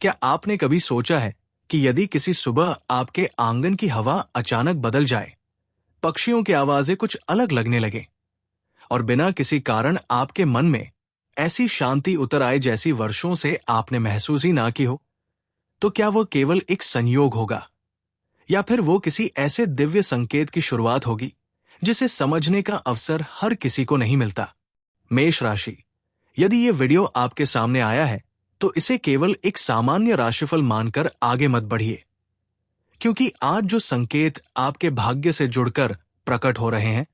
क्या आपने कभी सोचा है कि यदि किसी सुबह आपके आंगन की हवा अचानक बदल जाए, पक्षियों की आवाजें कुछ अलग लगने लगे और बिना किसी कारण आपके मन में ऐसी शांति उतर आए जैसी वर्षों से आपने महसूस ही ना की हो, तो क्या वह केवल एक संयोग होगा या फिर वो किसी ऐसे दिव्य संकेत की शुरुआत होगी जिसे समझने का अवसर हर किसी को नहीं मिलता। मेष राशि, यदि ये वीडियो आपके सामने आया है तो इसे केवल एक सामान्य राशिफल मानकर आगे मत बढ़िए, क्योंकि आज जो संकेत आपके भाग्य से जुड़कर प्रकट हो रहे हैं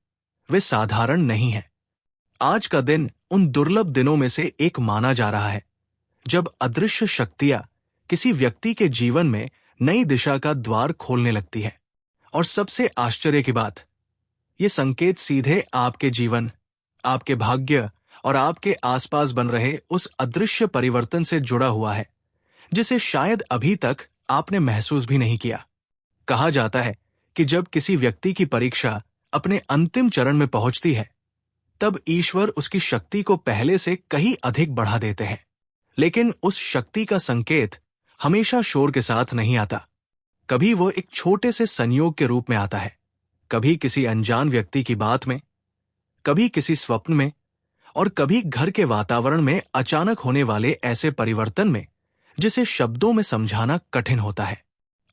वे साधारण नहीं हैं। आज का दिन उन दुर्लभ दिनों में से एक माना जा रहा है जब अदृश्य शक्तियां किसी व्यक्ति के जीवन में नई दिशा का द्वार खोलने लगती है। और सबसे आश्चर्य की बात, ये संकेत सीधे आपके जीवन, आपके भाग्य और आपके आसपास बन रहे उस अदृश्य परिवर्तन से जुड़ा हुआ है जिसे शायद अभी तक आपने महसूस भी नहीं किया। कहा जाता है कि जब किसी व्यक्ति की परीक्षा अपने अंतिम चरण में पहुंचती है तब ईश्वर उसकी शक्ति को पहले से कहीं अधिक बढ़ा देते हैं। लेकिन उस शक्ति का संकेत हमेशा शोर के साथ नहीं आता। कभी वो एक छोटे से संयोग के रूप में आता है, कभी किसी अनजान व्यक्ति की बात में, कभी किसी स्वप्न में और कभी घर के वातावरण में अचानक होने वाले ऐसे परिवर्तन में जिसे शब्दों में समझाना कठिन होता है।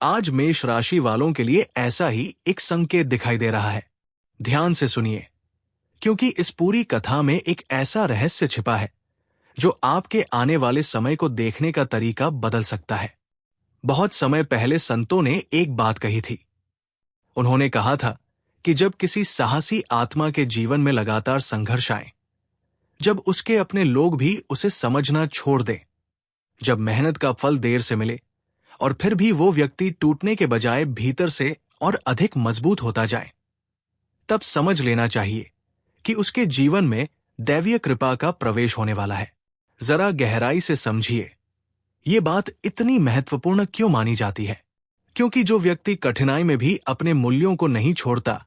आज मेष राशि वालों के लिए ऐसा ही एक संकेत दिखाई दे रहा है। ध्यान से सुनिए, क्योंकि इस पूरी कथा में एक ऐसा रहस्य छिपा है जो आपके आने वाले समय को देखने का तरीका बदल सकता है। बहुत समय पहले संतों ने एक बात कही थी। उन्होंने कहा था कि जब किसी साहसी आत्मा के जीवन में लगातार संघर्ष आए, जब उसके अपने लोग भी उसे समझना छोड़ दें, जब मेहनत का फल देर से मिले और फिर भी वो व्यक्ति टूटने के बजाय भीतर से और अधिक मजबूत होता जाए, तब समझ लेना चाहिए कि उसके जीवन में दैवीय कृपा का प्रवेश होने वाला है। जरा गहराई से समझिए, ये बात इतनी महत्वपूर्ण क्यों मानी जाती है? क्योंकि जो व्यक्ति कठिनाई में भी अपने मूल्यों को नहीं छोड़ता,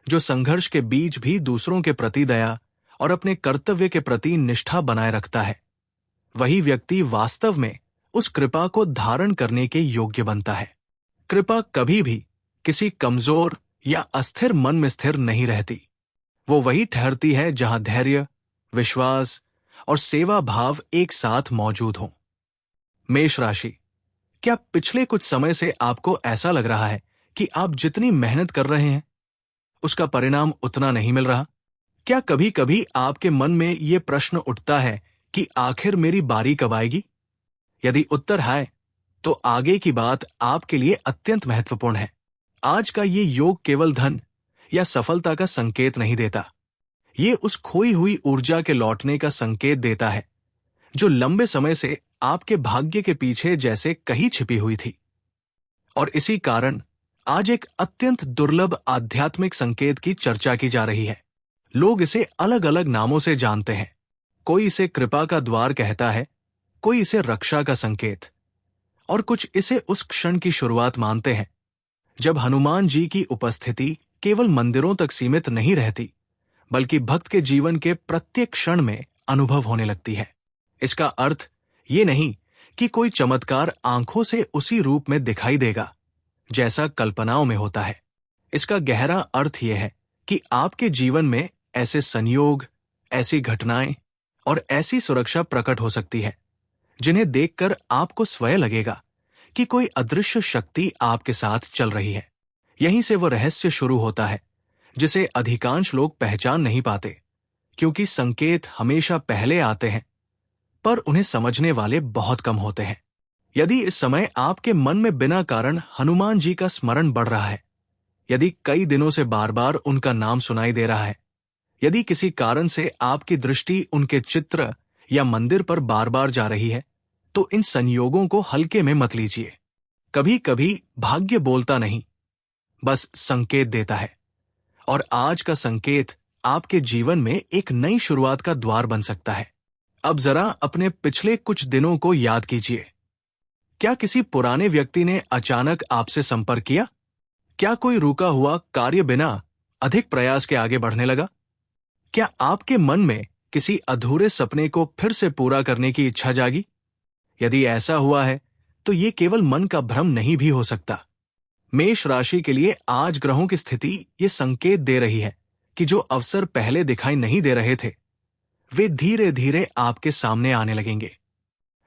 जो संघर्ष के बीच भी दूसरों के प्रति दया और अपने कर्तव्य के प्रति निष्ठा बनाए रखता है, वही व्यक्ति वास्तव में उस कृपा को धारण करने के योग्य बनता है। कृपा कभी भी किसी कमजोर या अस्थिर मन में स्थिर नहीं रहती। वो वही ठहरती है जहां धैर्य, विश्वास और सेवा भाव एक साथ मौजूद हों। मेष राशि, क्या पिछले कुछ समय से आपको ऐसा लग रहा है कि आप जितनी मेहनत कर रहे हैं उसका परिणाम उतना नहीं मिल रहा? क्या कभी कभी आपके मन में यह प्रश्न उठता है कि आखिर मेरी बारी कब आएगी? यदि उत्तर है तो आगे की बात आपके लिए अत्यंत महत्वपूर्ण है। आज का ये योग केवल धन या सफलता का संकेत नहीं देता, ये उस खोई हुई ऊर्जा के लौटने का संकेत देता है जो लंबे समय से आपके भाग्य के पीछे जैसे कहीं छिपी हुई थी। और इसी कारण आज एक अत्यंत दुर्लभ आध्यात्मिक संकेत की चर्चा की जा रही है। लोग इसे अलग अलग नामों से जानते हैं। कोई इसे कृपा का द्वार कहता है, कोई इसे रक्षा का संकेत, और कुछ इसे उस क्षण की शुरुआत मानते हैं जब हनुमान जी की उपस्थिति केवल मंदिरों तक सीमित नहीं रहती, बल्कि भक्त के जीवन के प्रत्येक क्षण में अनुभव होने लगती है। इसका अर्थ ये नहीं कि कोई चमत्कार आंखों से उसी रूप में दिखाई देगा जैसा कल्पनाओं में होता है। इसका गहरा अर्थ यह है कि आपके जीवन में ऐसे संयोग, ऐसी घटनाएं और ऐसी सुरक्षा प्रकट हो सकती है जिन्हें देखकर आपको स्वयं लगेगा कि कोई अदृश्य शक्ति आपके साथ चल रही है। यहीं से वो रहस्य शुरू होता है जिसे अधिकांश लोग पहचान नहीं पाते, क्योंकि संकेत हमेशा पहले आते हैं पर उन्हें समझने वाले बहुत कम होते हैं। यदि इस समय आपके मन में बिना कारण हनुमान जी का स्मरण बढ़ रहा है, यदि कई दिनों से बार बार उनका नाम सुनाई दे रहा है, यदि किसी कारण से आपकी दृष्टि उनके चित्र या मंदिर पर बार बार जा रही है, तो इन संयोगों को हल्के में मत लीजिए। कभी कभी भाग्य बोलता नहीं, बस संकेत देता है, और आज का संकेत आपके जीवन में एक नई शुरुआत का द्वार बन सकता है। अब जरा अपने पिछले कुछ दिनों को याद कीजिए। क्या किसी पुराने व्यक्ति ने अचानक आपसे संपर्क किया? क्या कोई रुका हुआ कार्य बिना अधिक प्रयास के आगे बढ़ने लगा? क्या आपके मन में किसी अधूरे सपने को फिर से पूरा करने की इच्छा जागी? यदि ऐसा हुआ है तो ये केवल मन का भ्रम नहीं भी हो सकता। मेष राशि के लिए आज ग्रहों की स्थिति ये संकेत दे रही है कि जो अवसर पहले दिखाई नहीं दे रहे थे, वे धीरे धीरे आपके सामने आने लगेंगे।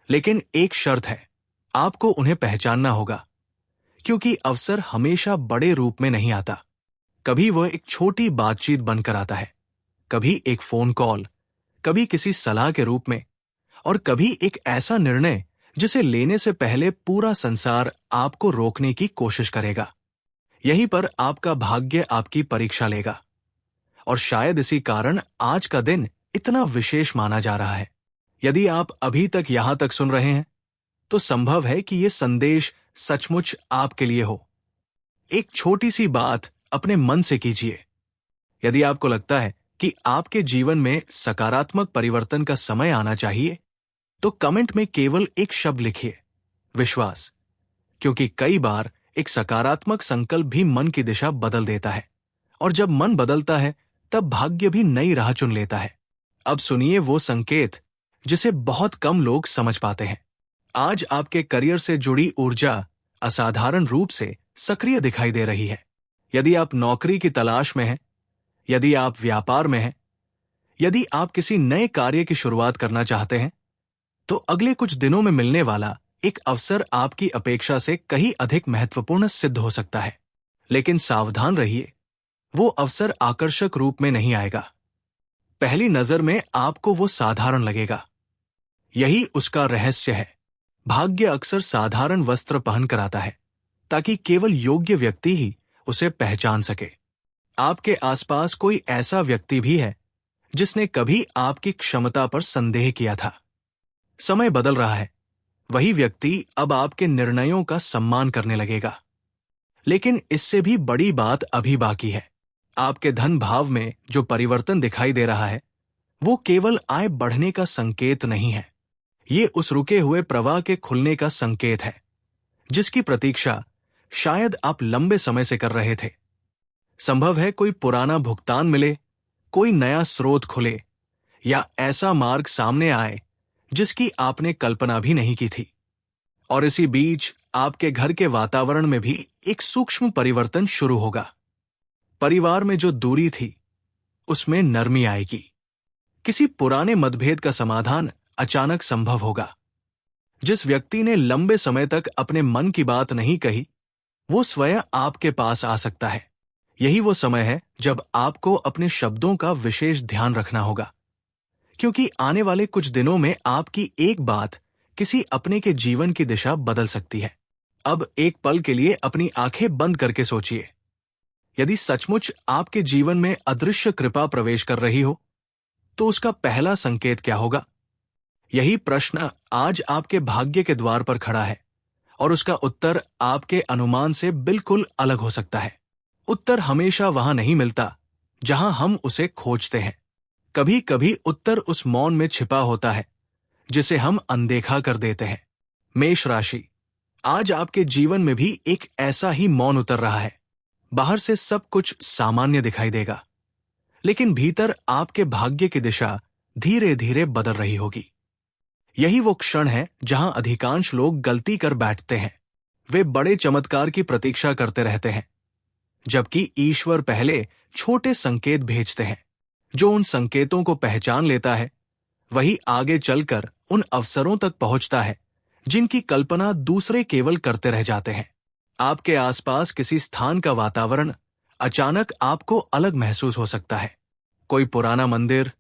लेकिन एक शर्त है, आपको उन्हें पहचानना होगा, क्योंकि अवसर हमेशा बड़े रूप में नहीं आता। कभी वह एक छोटी बातचीत बनकर आता है, कभी एक फोन कॉल, कभी किसी सलाह के रूप में, और कभी एक ऐसा निर्णय जिसे लेने से पहले पूरा संसार आपको रोकने की कोशिश करेगा। यहीं पर आपका भाग्य आपकी परीक्षा लेगा, और शायद इसी कारण आज का दिन इतना विशेष माना जा रहा है। यदि आप अभी तक यहां तक सुन रहे हैं, तो संभव है कि यह संदेश सचमुच आपके लिए हो। एक छोटी सी बात अपने मन से कीजिए। यदि आपको लगता है कि आपके जीवन में सकारात्मक परिवर्तन का समय आना चाहिए, तो कमेंट में केवल एक शब्द लिखिए, विश्वास। क्योंकि कई बार एक सकारात्मक संकल्प भी मन की दिशा बदल देता है, और जब मन बदलता है तब भाग्य भी नई राह चुन लेता है। अब सुनिए वो संकेत जिसे बहुत कम लोग समझ पाते हैं। आज आपके करियर से जुड़ी ऊर्जा असाधारण रूप से सक्रिय दिखाई दे रही है। यदि आप नौकरी की तलाश में हैं, यदि आप व्यापार में हैं, यदि आप किसी नए कार्य की शुरुआत करना चाहते हैं, तो अगले कुछ दिनों में मिलने वाला एक अवसर आपकी अपेक्षा से कहीं अधिक महत्वपूर्ण सिद्ध हो सकता है। लेकिन सावधान रहिए, वो अवसर आकर्षक रूप में नहीं आएगा। पहली नजर में आपको वो साधारण लगेगा। यही उसका रहस्य है। भाग्य अक्सर साधारण वस्त्र पहनकर आता है, ताकि केवल योग्य व्यक्ति ही उसे पहचान सके। आपके आसपास कोई ऐसा व्यक्ति भी है जिसने कभी आपकी क्षमता पर संदेह किया था। समय बदल रहा है, वही व्यक्ति अब आपके निर्णयों का सम्मान करने लगेगा। लेकिन इससे भी बड़ी बात अभी बाकी है। आपके धन भाव में जो परिवर्तन दिखाई दे रहा है, वो केवल आय बढ़ने का संकेत नहीं है। ये उस रुके हुए प्रवाह के खुलने का संकेत है, जिसकी प्रतीक्षा शायद आप लंबे समय से कर रहे थे। संभव है कोई पुराना भुगतान मिले, कोई नया स्रोत खुले, या ऐसा मार्ग सामने आए जिसकी आपने कल्पना भी नहीं की थी। और इसी बीच आपके घर के वातावरण में भी एक सूक्ष्म परिवर्तन शुरू होगा। परिवार में जो दूरी थी, उसमें नरमी आएगी। किसी पुराने मतभेद का समाधान अचानक संभव होगा। जिस व्यक्ति ने लंबे समय तक अपने मन की बात नहीं कही, वो स्वयं आपके पास आ सकता है। यही वो समय है जब आपको अपने शब्दों का विशेष ध्यान रखना होगा, क्योंकि आने वाले कुछ दिनों में आपकी एक बात किसी अपने के जीवन की दिशा बदल सकती है। अब एक पल के लिए अपनी आंखें बंद करके सोचिए, यदि सचमुच आपके जीवन में अदृश्य कृपा प्रवेश कर रही हो, तो उसका पहला संकेत क्या होगा? यही प्रश्न आज आपके भाग्य के द्वार पर खड़ा है, और उसका उत्तर आपके अनुमान से बिल्कुल अलग हो सकता है। उत्तर हमेशा वहां नहीं मिलता जहां हम उसे खोजते हैं। कभी कभी उत्तर उस मौन में छिपा होता है जिसे हम अनदेखा कर देते हैं। मेष राशि, आज आपके जीवन में भी एक ऐसा ही मौन उतर रहा है। बाहर से सब कुछ सामान्य दिखाई देगा, लेकिन भीतर आपके भाग्य की दिशा धीरे धीरे बदल रही होगी। यही वो क्षण है जहां अधिकांश लोग गलती कर बैठते हैं। वे बड़े चमत्कार की प्रतीक्षा करते रहते हैं, जबकि ईश्वर पहले छोटे संकेत भेजते हैं। जो उन संकेतों को पहचान लेता है, वही आगे चलकर उन अवसरों तक पहुंचता है जिनकी कल्पना दूसरे केवल करते रह जाते हैं। आपके आसपास किसी स्थान का वातावरण अचानक आपको अलग महसूस हो सकता है। कोई पुराना मंदिर,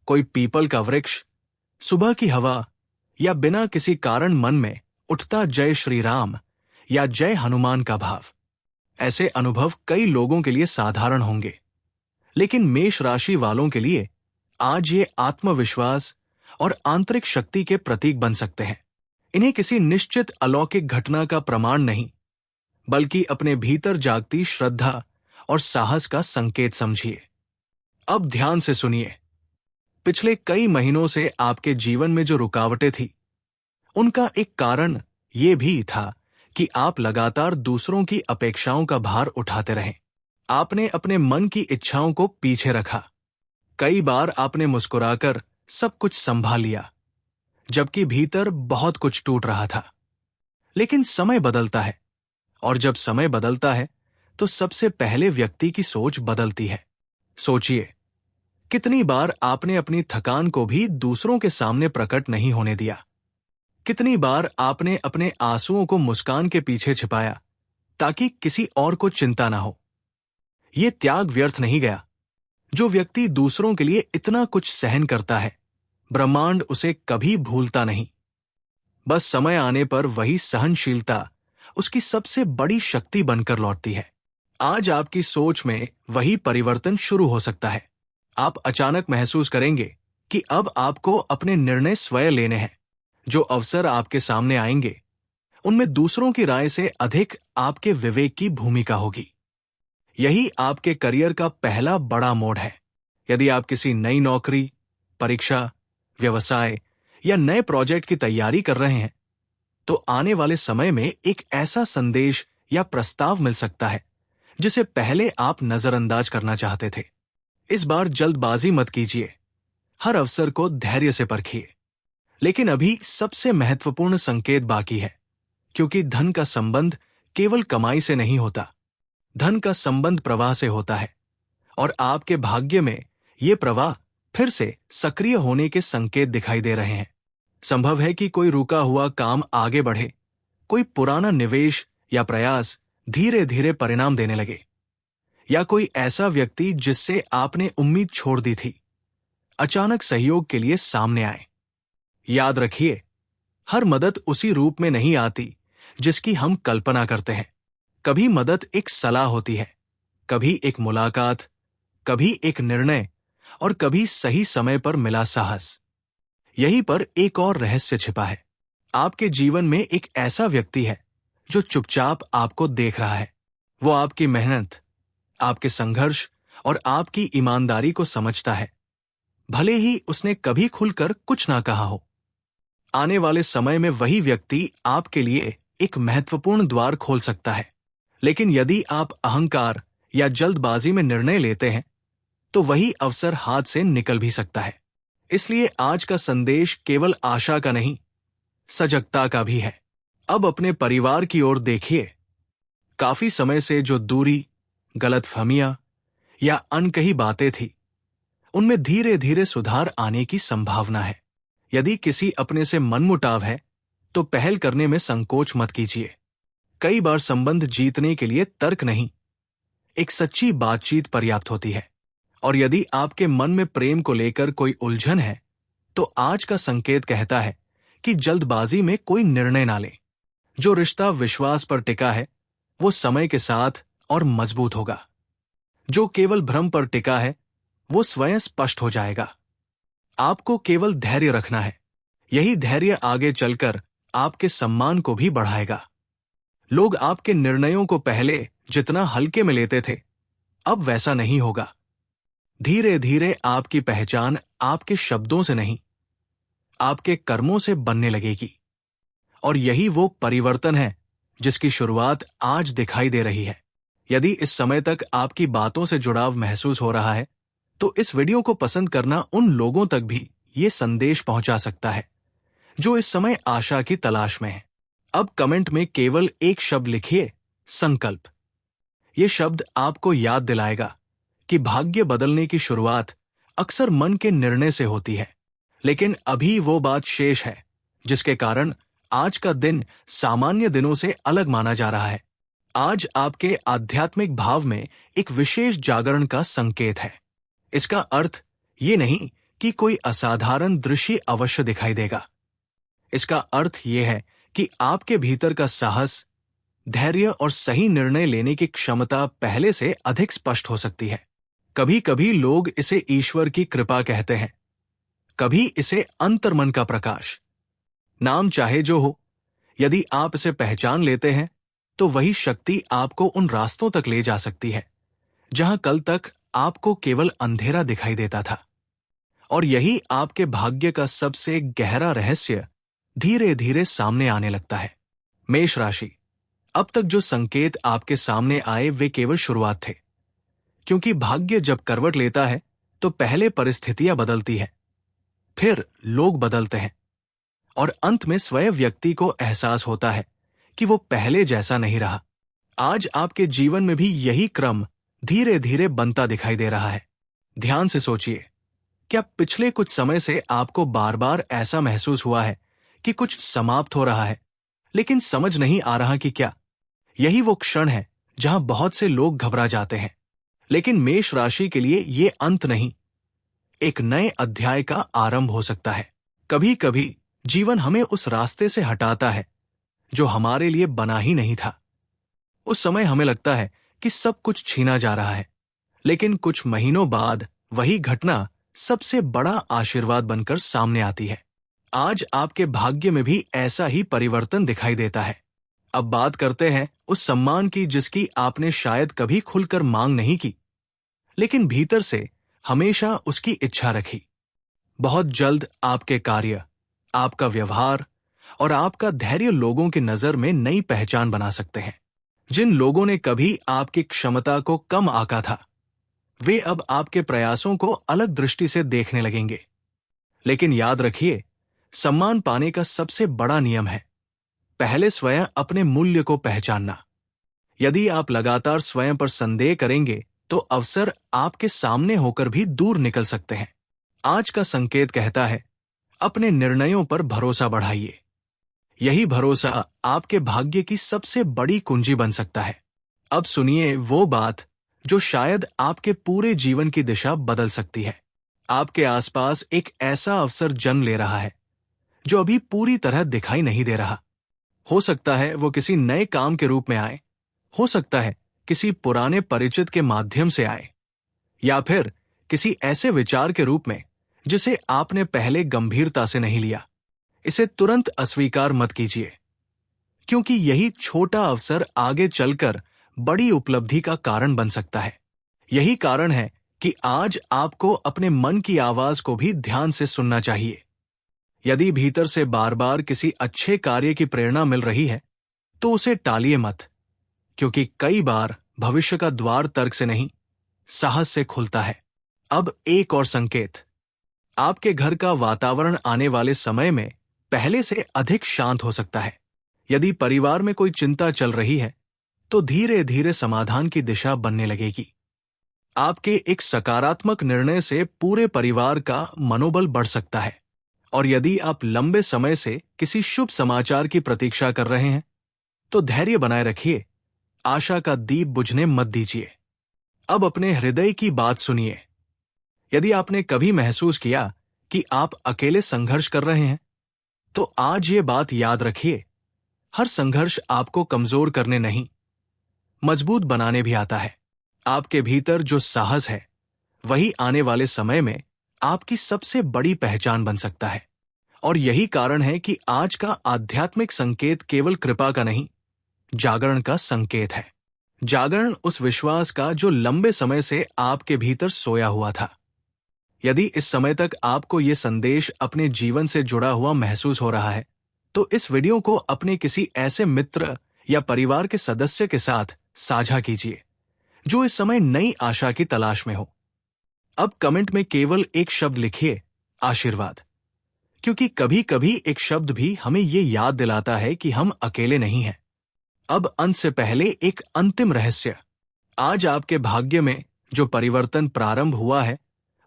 कोई पीपल का वृक्ष, सुबह की हवा, या बिना किसी कारण मन में उठता जय श्री राम या जय हनुमान का भाव। ऐसे अनुभव कई लोगों के लिए साधारण होंगे, लेकिन मेष राशि वालों के लिए आज ये आत्मविश्वास और आंतरिक शक्ति के प्रतीक बन सकते हैं। इन्हें किसी निश्चित अलौकिक घटना का प्रमाण नहीं, बल्कि अपने भीतर जागती श्रद्धा और साहस का संकेत समझिए। अब ध्यान से सुनिए। पिछले कई महीनों से आपके जीवन में जो रुकावटें थी, उनका एक कारण ये भी था कि आप लगातार दूसरों की अपेक्षाओं का भार उठाते रहे। आपने अपने मन की इच्छाओं को पीछे रखा। कई बार आपने मुस्कुराकर सब कुछ संभाल लिया, जबकि भीतर बहुत कुछ टूट रहा था। लेकिन समय बदलता है, और जब समय बदलता है तो सबसे पहले व्यक्ति की सोच बदलती है। सोचिए, कितनी बार आपने अपनी थकान को भी दूसरों के सामने प्रकट नहीं होने दिया। कितनी बार आपने अपने आंसुओं को मुस्कान के पीछे छिपाया ताकि किसी और को चिंता ना हो। यह त्याग व्यर्थ नहीं गया। जो व्यक्ति दूसरों के लिए इतना कुछ सहन करता है, ब्रह्मांड उसे कभी भूलता नहीं। बस समय आने पर वही सहनशीलता उसकी सबसे बड़ी शक्ति बनकर लौटती है। आज आपकी सोच में वही परिवर्तन शुरू हो सकता है। आप अचानक महसूस करेंगे कि अब आपको अपने निर्णय स्वयं लेने हैं। जो अवसर आपके सामने आएंगे, उनमें दूसरों की राय से अधिक आपके विवेक की भूमिका होगी। यही आपके करियर का पहला बड़ा मोड़ है। यदि आप किसी नई नौकरी, परीक्षा, व्यवसाय या नए प्रोजेक्ट की तैयारी कर रहे हैं, तो आने वाले समय में एक ऐसा संदेश या प्रस्ताव मिल सकता है जिसे पहले आप नजरअंदाज करना चाहते थे। इस बार जल्दबाजी मत कीजिए। हर अवसर को धैर्य से परखिए। लेकिन अभी सबसे महत्वपूर्ण संकेत बाकी है, क्योंकि धन का संबंध केवल कमाई से नहीं होता। धन का संबंध प्रवाह से होता है, और आपके भाग्य में ये प्रवाह फिर से सक्रिय होने के संकेत दिखाई दे रहे हैं। संभव है कि कोई रुका हुआ काम आगे बढ़े, कोई पुराना निवेश या प्रयास धीरे धीरे परिणाम देने लगे, या कोई ऐसा व्यक्ति जिससे आपने उम्मीद छोड़ दी थी, अचानक सहयोग के लिए सामने आए। याद रखिए, हर मदद उसी रूप में नहीं आती जिसकी हम कल्पना करते हैं। कभी मदद एक सलाह होती है, कभी एक मुलाकात, कभी एक निर्णय, और कभी सही समय पर मिला साहस। यहीं पर एक और रहस्य छिपा है। आपके जीवन में एक ऐसा व्यक्ति है जो चुपचाप आपको देख रहा है। वो आपकी मेहनत, आपके संघर्ष और आपकी ईमानदारी को समझता है, भले ही उसने कभी खुलकर कुछ ना कहा हो। आने वाले समय में वही व्यक्ति आपके लिए एक महत्वपूर्ण द्वार खोल सकता है। लेकिन यदि आप अहंकार या जल्दबाजी में निर्णय लेते हैं, तो वही अवसर हाथ से निकल भी सकता है। इसलिए आज का संदेश केवल आशा का नहीं, सजगता का भी है। अब अपने परिवार की ओर देखिए। काफी समय से जो दूरी, गलतफहमियां या अनकही बातें थी, उनमें धीरे धीरे सुधार आने की संभावना है। यदि किसी अपने से मनमुटाव है, तो पहल करने में संकोच मत कीजिए। कई बार संबंध जीतने के लिए तर्क नहीं, एक सच्ची बातचीत पर्याप्त होती है। और यदि आपके मन में प्रेम को लेकर कोई उलझन है, तो आज का संकेत कहता है कि जल्दबाजी में कोई निर्णय ना लें। जो रिश्ता विश्वास पर टिका है, वो समय के साथ और मजबूत होगा। जो केवल भ्रम पर टिका है, वो स्वयं स्पष्ट हो जाएगा। आपको केवल धैर्य रखना है। यही धैर्य आगे चलकर आपके सम्मान को भी बढ़ाएगा। लोग आपके निर्णयों को पहले जितना हल्के में लेते थे, अब वैसा नहीं होगा। धीरे धीरे आपकी पहचान आपके शब्दों से नहीं, आपके कर्मों से बनने लगेगी। और यही वो परिवर्तन है जिसकी शुरुआत आज दिखाई दे रही है। यदि इस समय तक आपकी बातों से जुड़ाव महसूस हो रहा है, तो इस वीडियो को पसंद करना उन लोगों तक भी ये संदेश पहुंचा सकता है जो इस समय आशा की तलाश में है। अब कमेंट में केवल एक शब्द लिखिए, संकल्प। ये शब्द आपको याद दिलाएगा कि भाग्य बदलने की शुरुआत अक्सर मन के निर्णय से होती है। लेकिन अभी वो बात शेष है जिसके कारण आज का दिन सामान्य दिनों से अलग माना जा रहा है। आज आपके आध्यात्मिक भाव में एक विशेष जागरण का संकेत है। इसका अर्थ ये नहीं कि कोई असाधारण दृश्य अवश्य दिखाई देगा। इसका अर्थ ये है कि आपके भीतर का साहस, धैर्य और सही निर्णय लेने की क्षमता पहले से अधिक स्पष्ट हो सकती है। कभी कभी लोग इसे ईश्वर की कृपा कहते हैं, कभी इसे अंतर्मन का प्रकाश। नाम चाहे जो हो, यदि आप इसे पहचान लेते हैं, तो वही शक्ति आपको उन रास्तों तक ले जा सकती है जहां कल तक आपको केवल अंधेरा दिखाई देता था। और यही आपके भाग्य का सबसे गहरा रहस्य धीरे धीरे सामने आने लगता है। मेष राशि, अब तक जो संकेत आपके सामने आए वे केवल शुरुआत थे, क्योंकि भाग्य जब करवट लेता है तो पहले परिस्थितियां बदलती है, फिर लोग बदलते हैं, और अंत में स्वयं व्यक्ति को एहसास होता है कि वो पहले जैसा नहीं रहा। आज आपके जीवन में भी यही क्रम धीरे धीरे बनता दिखाई दे रहा है। ध्यान से सोचिए, क्या पिछले कुछ समय से आपको बार बार ऐसा महसूस हुआ है कि कुछ समाप्त हो रहा है, लेकिन समझ नहीं आ रहा कि क्या? यही वो क्षण है जहां बहुत से लोग घबरा जाते हैं। लेकिन मेष राशि के लिए ये अंत नहीं, एक नए अध्याय का आरंभ हो सकता है। कभी कभी जीवन हमें उस रास्ते से हटाता है जो हमारे लिए बना ही नहीं था। उस समय हमें लगता है कि सब कुछ छीना जा रहा है, लेकिन कुछ महीनों बाद वही घटना सबसे बड़ा आशीर्वाद बनकर सामने आती है। आज आपके भाग्य में भी ऐसा ही परिवर्तन दिखाई देता है। अब बात करते हैं उस सम्मान की जिसकी आपने शायद कभी खुलकर मांग नहीं की, लेकिन भीतर से हमेशा उसकी इच्छा रखी। बहुत जल्द आपके कार्य, आपका व्यवहार और आपका धैर्य लोगों की नजर में नई पहचान बना सकते हैं। जिन लोगों ने कभी आपकी क्षमता को कम आंका था, वे अब आपके प्रयासों को अलग दृष्टि से देखने लगेंगे। लेकिन याद रखिए, सम्मान पाने का सबसे बड़ा नियम है पहले स्वयं अपने मूल्य को पहचानना। यदि आप लगातार स्वयं पर संदेह करेंगे तो अवसर आपके सामने होकर भी दूर निकल सकते हैं। आज का संकेत कहता है, अपने निर्णयों पर भरोसा बढ़ाइए। यही भरोसा आपके भाग्य की सबसे बड़ी कुंजी बन सकता है। अब सुनिए वो बात जो शायद आपके पूरे जीवन की दिशा बदल सकती है। आपके आसपास एक ऐसा अवसर जन्म ले रहा है जो अभी पूरी तरह दिखाई नहीं दे रहा। हो सकता है वो किसी नए काम के रूप में आए, हो सकता है किसी पुराने परिचित के माध्यम से आए, या फिर किसी ऐसे विचार के रूप में जिसे आपने पहले गंभीरता से नहीं लिया। इसे तुरंत अस्वीकार मत कीजिए, क्योंकि यही छोटा अवसर आगे चलकर बड़ी उपलब्धि का कारण बन सकता है। यही कारण है कि आज आपको अपने मन की आवाज को भी ध्यान से सुनना चाहिए। यदि भीतर से बार बार किसी अच्छे कार्य की प्रेरणा मिल रही है, तो उसे टालिए मत, क्योंकि कई बार भविष्य का द्वार तर्क से नहीं, साहस से खुलता है। अब एक और संकेत, आपके घर का वातावरण आने वाले समय में पहले से अधिक शांत हो सकता है। यदि परिवार में कोई चिंता चल रही है, तो धीरे धीरे समाधान की दिशा बनने लगेगी। आपके एक सकारात्मक निर्णय से पूरे परिवार का मनोबल बढ़ सकता है। और यदि आप लंबे समय से किसी शुभ समाचार की प्रतीक्षा कर रहे हैं, तो धैर्य बनाए रखिए, आशा का दीप बुझने मत दीजिए। अब अपने हृदय की बात सुनिए। यदि आपने कभी महसूस किया कि आप अकेले संघर्ष कर रहे हैं, तो आज ये बात याद रखिए, हर संघर्ष आपको कमजोर करने नहीं, मजबूत बनाने भी आता है। आपके भीतर जो साहस है, वही आने वाले समय में आपकी सबसे बड़ी पहचान बन सकता है। और यही कारण है कि आज का आध्यात्मिक संकेत केवल कृपा का नहीं, जागरण का संकेत है। जागरण उस विश्वास का जो लंबे समय से आपके भीतर सोया हुआ था। यदि इस समय तक आपको ये संदेश अपने जीवन से जुड़ा हुआ महसूस हो रहा है, तो इस वीडियो को अपने किसी ऐसे मित्र या परिवार के सदस्य के साथ साझा कीजिए जो इस समय नई आशा की तलाश में हो। अब कमेंट में केवल एक शब्द लिखिए, आशीर्वाद, क्योंकि कभी कभी एक शब्द भी हमें ये याद दिलाता है कि हम अकेले नहीं हैं। अब अंत से पहले एक अंतिम रहस्य, आज आपके भाग्य में जो परिवर्तन प्रारंभ हुआ है,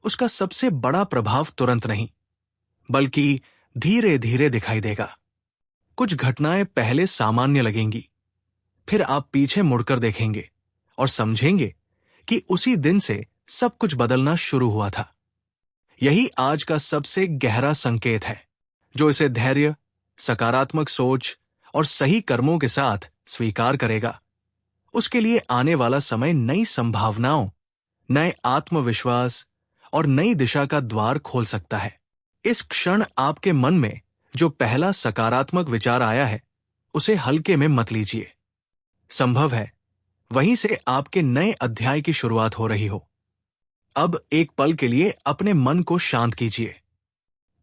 उसका सबसे बड़ा प्रभाव तुरंत नहीं, बल्कि धीरे धीरे दिखाई देगा। कुछ घटनाएं पहले सामान्य लगेंगी, फिर आप पीछे मुड़कर देखेंगे और समझेंगे कि उसी दिन से सब कुछ बदलना शुरू हुआ था। यही आज का सबसे गहरा संकेत है। जो इसे धैर्य, सकारात्मक सोच और सही कर्मों के साथ स्वीकार करेगा, उसके लिए आने वाला समय नई संभावनाओं, नए आत्मविश्वास और नई दिशा का द्वार खोल सकता है। इस क्षण आपके मन में जो पहला सकारात्मक विचार आया है, उसे हल्के में मत लीजिए। संभव है वहीं से आपके नए अध्याय की शुरुआत हो रही हो। अब एक पल के लिए अपने मन को शांत कीजिए।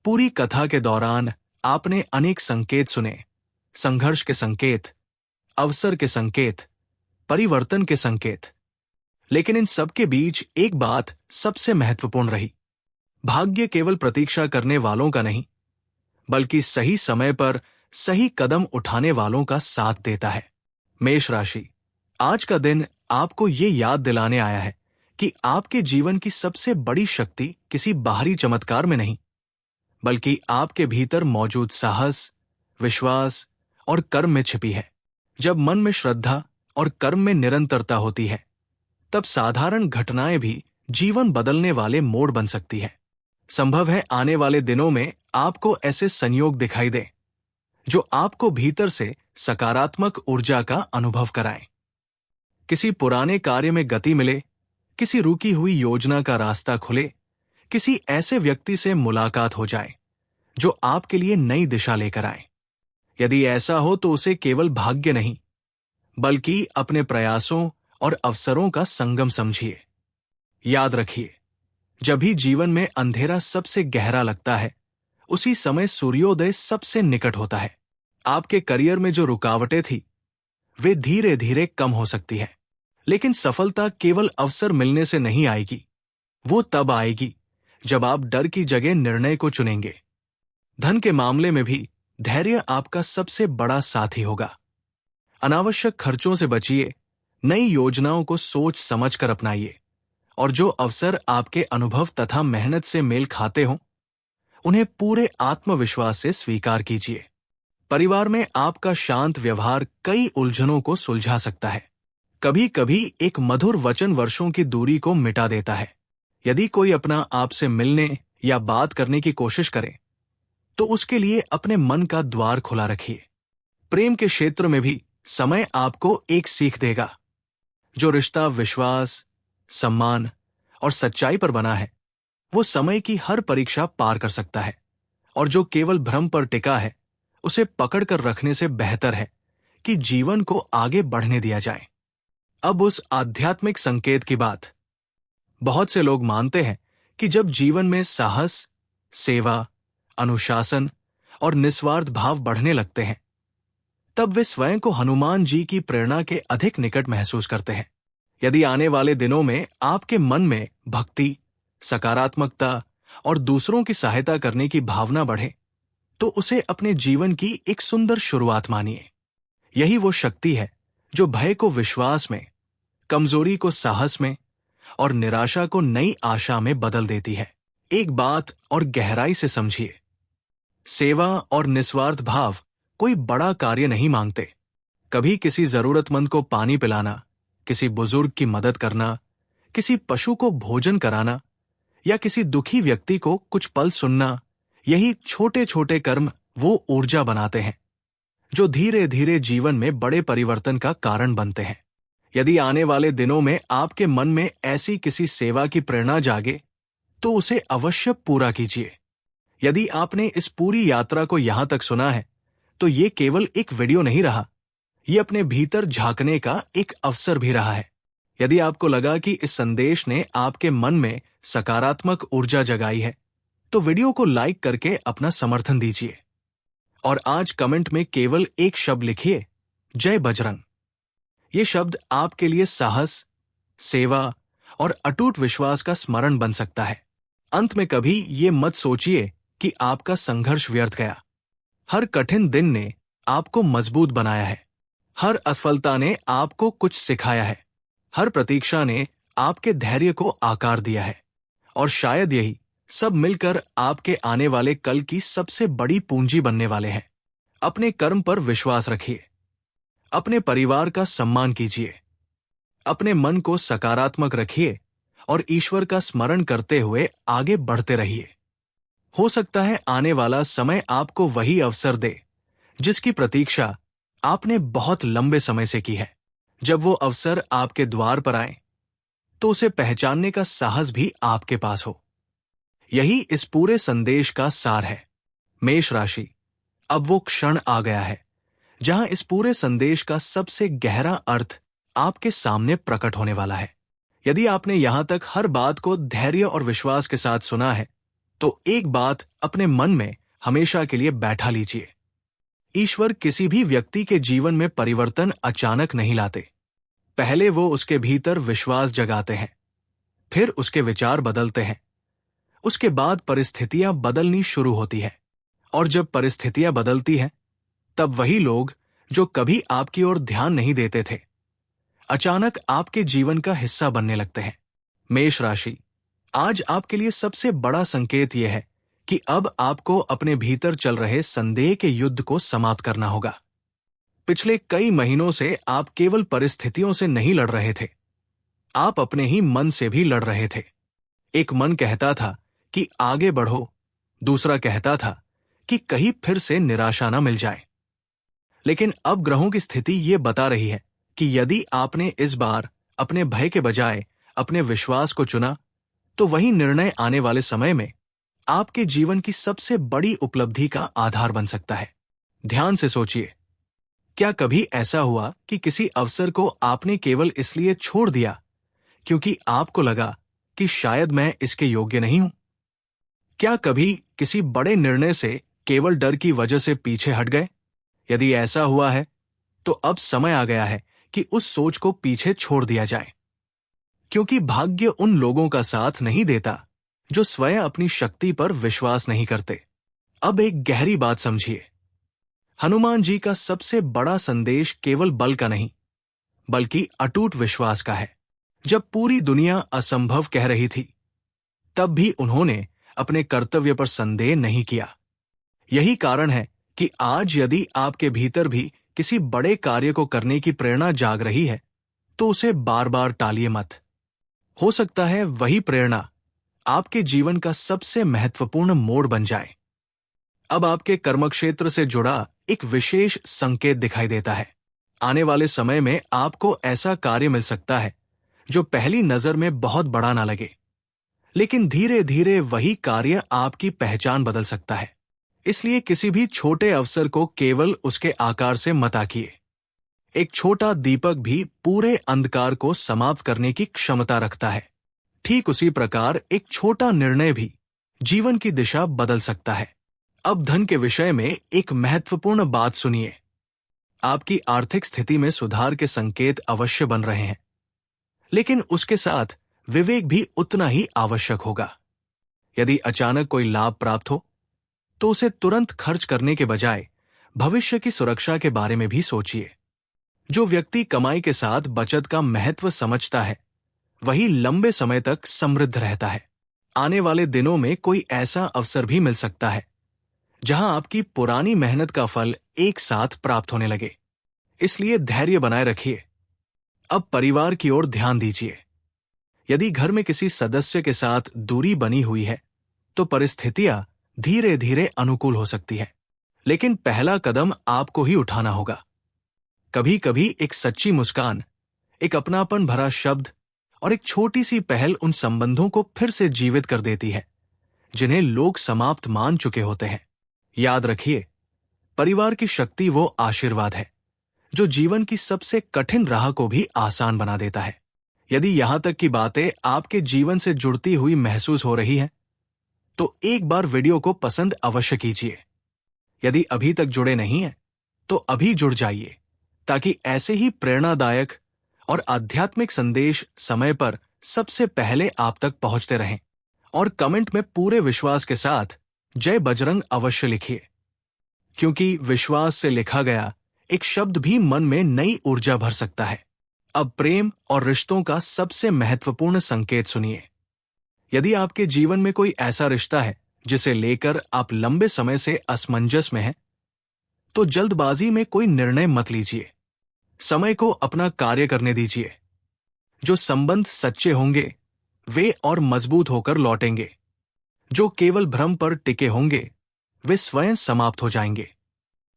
पूरी कथा के दौरान आपने अनेक संकेत सुने, संघर्ष के संकेत, अवसर के संकेत, परिवर्तन के संकेत। लेकिन इन सब के बीच एक बात सबसे महत्वपूर्ण रही, भाग्य केवल प्रतीक्षा करने वालों का नहीं, बल्कि सही समय पर सही कदम उठाने वालों का साथ देता है। मेष राशि, आज का दिन आपको ये याद दिलाने आया है कि आपके जीवन की सबसे बड़ी शक्ति किसी बाहरी चमत्कार में नहीं, बल्कि आपके भीतर मौजूद साहस, विश्वास और कर्म में छिपी है। जब मन में श्रद्धा और कर्म में निरंतरता होती है, तब साधारण घटनाएं भी जीवन बदलने वाले मोड़ बन सकती है। संभव है आने वाले दिनों में आपको ऐसे संयोग दिखाई दे जो आपको भीतर से सकारात्मक ऊर्जा का अनुभव कराएं। किसी पुराने कार्य में गति मिले, किसी रुकी हुई योजना का रास्ता खुले, किसी ऐसे व्यक्ति से मुलाकात हो जाए जो आपके लिए नई दिशा लेकर आए। यदि ऐसा हो तो उसे केवल भाग्य नहीं, बल्कि अपने प्रयासों और अवसरों का संगम समझिए। याद रखिए, जब भी जीवन में अंधेरा सबसे गहरा लगता है, उसी समय सूर्योदय सबसे निकट होता है। आपके करियर में जो रुकावटें थी, वे धीरे धीरे कम हो सकती है, लेकिन सफलता केवल अवसर मिलने से नहीं आएगी। वो तब आएगी जब आप डर की जगह निर्णय को चुनेंगे। धन के मामले में भी धैर्य आपका सबसे बड़ा साथी होगा। अनावश्यक खर्चों से बचिए, नई योजनाओं को सोच समझकर अपनाइए, और जो अवसर आपके अनुभव तथा मेहनत से मेल खाते हों, उन्हें पूरे आत्मविश्वास से स्वीकार कीजिए। परिवार में आपका शांत व्यवहार कई उलझनों को सुलझा सकता है। कभी कभी एक मधुर वचन वर्षों की दूरी को मिटा देता है। यदि कोई अपना आपसे मिलने या बात करने की कोशिश करे, तो उसके लिए अपने मन का द्वार खुला रखिए। प्रेम के क्षेत्र में भी समय आपको एक सीख देगा। जो रिश्ता विश्वास, सम्मान और सच्चाई पर बना है, वो समय की हर परीक्षा पार कर सकता है, और जो केवल भ्रम पर टिका है, उसे पकड़कर रखने से बेहतर है कि जीवन को आगे बढ़ने दिया जाए। अब उस आध्यात्मिक संकेत की बात। बहुत से लोग मानते हैं कि जब जीवन में साहस, सेवा, अनुशासन और निस्वार्थ भाव बढ़ने लगते हैं, तब वे स्वयं को हनुमान जी की प्रेरणा के अधिक निकट महसूस करते हैं। यदि आने वाले दिनों में आपके मन में भक्ति, सकारात्मकता और दूसरों की सहायता करने की भावना बढ़े, तो उसे अपने जीवन की एक सुंदर शुरुआत मानिए। यही वो शक्ति है जो भय को विश्वास में, कमजोरी को साहस में और निराशा को नई आशा में बदल देती है। एक बात और गहराई से समझिए, सेवा और निस्वार्थ भाव कोई बड़ा कार्य नहीं मांगते। कभी किसी जरूरतमंद को पानी पिलाना, किसी बुजुर्ग की मदद करना, किसी पशु को भोजन कराना या किसी दुखी व्यक्ति को कुछ पल सुनना, यही छोटे छोटे कर्म वो ऊर्जा बनाते हैं जो धीरे धीरे जीवन में बड़े परिवर्तन का कारण बनते हैं। यदि आने वाले दिनों में आपके मन में ऐसी किसी सेवा की प्रेरणा जागे, तो उसे अवश्य पूरा कीजिए। यदि आपने इस पूरी यात्रा को यहां तक सुना है, तो ये केवल एक वीडियो नहीं रहा, ये अपने भीतर झांकने का एक अवसर भी रहा है। यदि आपको लगा कि इस संदेश ने आपके मन में सकारात्मक ऊर्जा जगाई है, तो वीडियो को लाइक करके अपना समर्थन दीजिए। और आज कमेंट में केवल एक शब्द लिखिए, जय बजरंग। ये शब्द आपके लिए साहस, सेवा और अटूट विश्वास का स्मरण बन सकता है। अंत में कभी ये मत सोचिए कि आपका संघर्ष व्यर्थ गया। हर कठिन दिन ने आपको मजबूत बनाया है। हर असफलता ने आपको कुछ सिखाया है। हर प्रतीक्षा ने आपके धैर्य को आकार दिया है। और शायद यही सब मिलकर आपके आने वाले कल की सबसे बड़ी पूंजी बनने वाले हैं। अपने कर्म पर विश्वास रखिए, अपने परिवार का सम्मान कीजिए, अपने मन को सकारात्मक रखिए और ईश्वर का स्मरण करते हुए आगे बढ़ते रहिए। हो सकता है आने वाला समय आपको वही अवसर दे जिसकी प्रतीक्षा आपने बहुत लंबे समय से की है। जब वो अवसर आपके द्वार पर आए, तो उसे पहचानने का साहस भी आपके पास हो। यही इस पूरे संदेश का सार है। मेष राशि, अब वो क्षण आ गया है जहां इस पूरे संदेश का सबसे गहरा अर्थ आपके सामने प्रकट होने वाला है। यदि आपने यहां तक हर बात को धैर्य और विश्वास के साथ सुना है, तो एक बात अपने मन में हमेशा के लिए बैठा लीजिए। ईश्वर किसी भी व्यक्ति के जीवन में परिवर्तन अचानक नहीं लाते। पहले वो उसके भीतर विश्वास जगाते हैं, फिर उसके विचार बदलते हैं, उसके बाद परिस्थितियां बदलनी शुरू होती है। और जब परिस्थितियां बदलती हैं, तब वही लोग जो कभी आपकी ओर ध्यान नहीं देते थे, अचानक आपके जीवन का हिस्सा बनने लगते हैं। मेष राशि, आज आपके लिए सबसे बड़ा संकेत यह है कि अब आपको अपने भीतर चल रहे संदेह के युद्ध को समाप्त करना होगा। पिछले कई महीनों से आप केवल परिस्थितियों से नहीं लड़ रहे थे, आप अपने ही मन से भी लड़ रहे थे। एक मन कहता था कि आगे बढ़ो, दूसरा कहता था कि कहीं फिर से निराशा न मिल जाए। लेकिन अब ग्रहों की स्थिति ये बता रही है कि यदि आपने इस बार अपने भय के बजाय अपने विश्वास को चुना, तो वही निर्णय आने वाले समय में आपके जीवन की सबसे बड़ी उपलब्धि का आधार बन सकता है। ध्यान से सोचिए, क्या कभी ऐसा हुआ कि किसी अवसर को आपने केवल इसलिए छोड़ दिया क्योंकि आपको लगा कि शायद मैं इसके योग्य नहीं हूं? क्या कभी किसी बड़े निर्णय से केवल डर की वजह से पीछे हट गए? यदि ऐसा हुआ है, तो अब समय आ गया है कि उस सोच को पीछे छोड़ दिया जाए, क्योंकि भाग्य उन लोगों का साथ नहीं देता जो स्वयं अपनी शक्ति पर विश्वास नहीं करते। अब एक गहरी बात समझिए, हनुमान जी का सबसे बड़ा संदेश केवल बल का नहीं, बल्कि अटूट विश्वास का है। जब पूरी दुनिया असंभव कह रही थी, तब भी उन्होंने अपने कर्तव्य पर संदेह नहीं किया। यही कारण है कि आज यदि आपके भीतर भी किसी बड़े कार्य को करने की प्रेरणा जाग रही है, तो उसे बार बार टालिए मत। हो सकता है वही प्रेरणा आपके जीवन का सबसे महत्वपूर्ण मोड़ बन जाए। अब आपके कर्मक्षेत्र से जुड़ा एक विशेष संकेत दिखाई देता है। आने वाले समय में आपको ऐसा कार्य मिल सकता है जो पहली नजर में बहुत बड़ा ना लगे, लेकिन धीरे धीरे वही कार्य आपकी पहचान बदल सकता है। इसलिए किसी भी छोटे अवसर को केवल उसके आकार से मत आंकिए। एक छोटा दीपक भी पूरे अंधकार को समाप्त करने की क्षमता रखता है। ठीक उसी प्रकार एक छोटा निर्णय भी जीवन की दिशा बदल सकता है। अब धन के विषय में एक महत्वपूर्ण बात सुनिए। आपकी आर्थिक स्थिति में सुधार के संकेत अवश्य बन रहे हैं, लेकिन उसके साथ विवेक भी उतना ही आवश्यक होगा। यदि अचानक कोई लाभ प्राप्त हो, तो उसे तुरंत खर्च करने के बजाय भविष्य की सुरक्षा के बारे में भी सोचिए। जो व्यक्ति कमाई के साथ बचत का महत्व समझता है, वही लंबे समय तक समृद्ध रहता है। आने वाले दिनों में कोई ऐसा अवसर भी मिल सकता है जहां आपकी पुरानी मेहनत का फल एक साथ प्राप्त होने लगे। इसलिए धैर्य बनाए रखिए। अब परिवार की ओर ध्यान दीजिए। यदि घर में किसी सदस्य के साथ दूरी बनी हुई है, तो परिस्थितियां धीरे धीरे अनुकूल हो सकती है, लेकिन पहला कदम आपको ही उठाना होगा। कभी कभी एक सच्ची मुस्कान, एक अपनापन भरा शब्द और एक छोटी सी पहल उन संबंधों को फिर से जीवित कर देती है जिन्हें लोग समाप्त मान चुके होते हैं। याद रखिए, परिवार की शक्ति वो आशीर्वाद है जो जीवन की सबसे कठिन राह को भी आसान बना देता है। यदि यहां तक की बातें आपके जीवन से जुड़ती हुई महसूस हो रही हैं, तो एक बार वीडियो को पसंद अवश्य कीजिए। यदि अभी तक जुड़े नहीं हैं, तो अभी जुड़ जाइए, ताकि ऐसे ही प्रेरणादायक और आध्यात्मिक संदेश समय पर सबसे पहले आप तक पहुंचते रहें। और कमेंट में पूरे विश्वास के साथ जय बजरंग अवश्य लिखिए, क्योंकि विश्वास से लिखा गया एक शब्द भी मन में नई ऊर्जा भर सकता है। अब प्रेम और रिश्तों का सबसे महत्वपूर्ण संकेत सुनिए। यदि आपके जीवन में कोई ऐसा रिश्ता है जिसे लेकर आप लंबे समय से असमंजस में हैं, तो जल्दबाजी में कोई निर्णय मत लीजिए। समय को अपना कार्य करने दीजिए। जो संबंध सच्चे होंगे, वे और मजबूत होकर लौटेंगे। जो केवल भ्रम पर टिके होंगे, वे स्वयं समाप्त हो जाएंगे।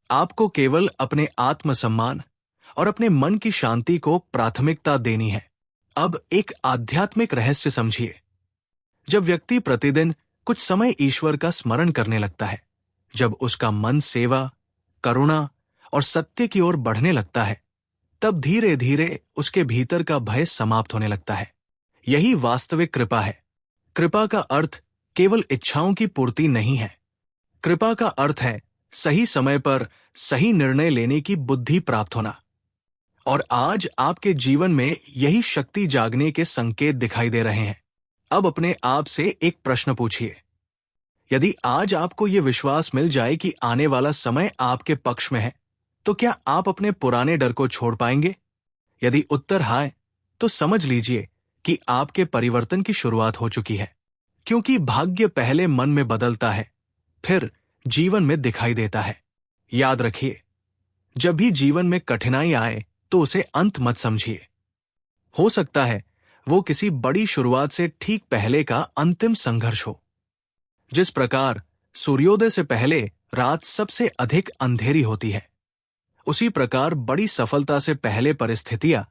आपको केवल अपने आत्मसम्मान और अपने मन की शांति को प्राथमिकता देनी है। अब एक आध्यात्मिक रहस्य समझिए। जब व्यक्ति प्रतिदिन कुछ समय ईश्वर का स्मरण करने लगता है, जब उसका मन सेवा, करुणा और सत्य की ओर बढ़ने लगता है, तब धीरे धीरे उसके भीतर का भय समाप्त होने लगता है। यही वास्तविक कृपा है। कृपा का अर्थ केवल इच्छाओं की पूर्ति नहीं है। कृपा का अर्थ है सही समय पर सही निर्णय लेने की बुद्धि प्राप्त होना। और आज आपके जीवन में यही शक्ति जागने के संकेत दिखाई दे रहे हैं। अब अपने आप से एक प्रश्न पूछिए। यदि आज आपको यह विश्वास मिल जाए कि आने वाला समय आपके पक्ष में है, तो क्या आप अपने पुराने डर को छोड़ पाएंगे? यदि उत्तर हाँ है, तो समझ लीजिए कि आपके परिवर्तन की शुरुआत हो चुकी है। क्योंकि भाग्य पहले मन में बदलता है, फिर जीवन में दिखाई देता है। याद रखिए, जब भी जीवन में कठिनाई आए तो उसे अंत मत समझिए। हो सकता है वो किसी बड़ी शुरुआत से ठीक पहले का अंतिम संघर्ष हो। जिस प्रकार सूर्योदय से पहले रात सबसे अधिक अंधेरी होती है, उसी प्रकार बड़ी सफलता से पहले परिस्थितियां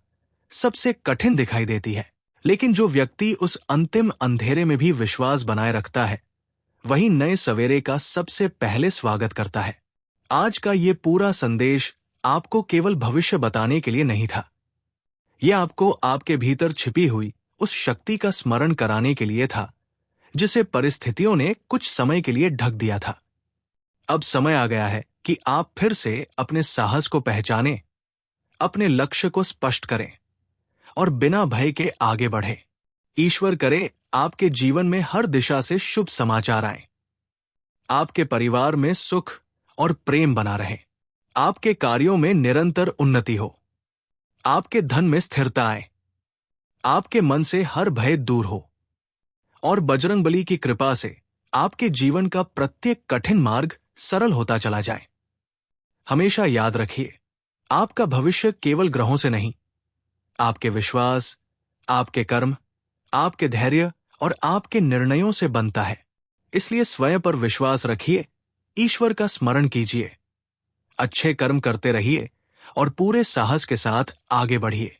सबसे कठिन दिखाई देती है। लेकिन जो व्यक्ति उस अंतिम अंधेरे में भी विश्वास बनाए रखता है, वही नए सवेरे का सबसे पहले स्वागत करता है। आज का ये पूरा संदेश आपको केवल भविष्य बताने के लिए नहीं था। यह आपको आपके भीतर छिपी हुई उस शक्ति का स्मरण कराने के लिए था, जिसे परिस्थितियों ने कुछ समय के लिए ढक दिया था। अब समय आ गया है कि आप फिर से अपने साहस को पहचानें, अपने लक्ष्य को स्पष्ट करें और बिना भय के आगे बढ़ें। ईश्वर करे आपके जीवन में हर दिशा से शुभ समाचार आएं। आपके परिवार में सुख और प्रेम बना रहे। आपके कार्यों में निरंतर उन्नति हो। आपके धन में स्थिरता आए। आपके मन से हर भय दूर हो और बजरंगबली की कृपा से आपके जीवन का प्रत्येक कठिन मार्ग सरल होता चला जाए। हमेशा याद रखिए, आपका भविष्य केवल ग्रहों से नहीं, आपके विश्वास, आपके कर्म, आपके धैर्य और आपके निर्णयों से बनता है। इसलिए स्वयं पर विश्वास रखिए, ईश्वर का स्मरण कीजिए, अच्छे कर्म करते रहिए और पूरे साहस के साथ आगे बढ़िए।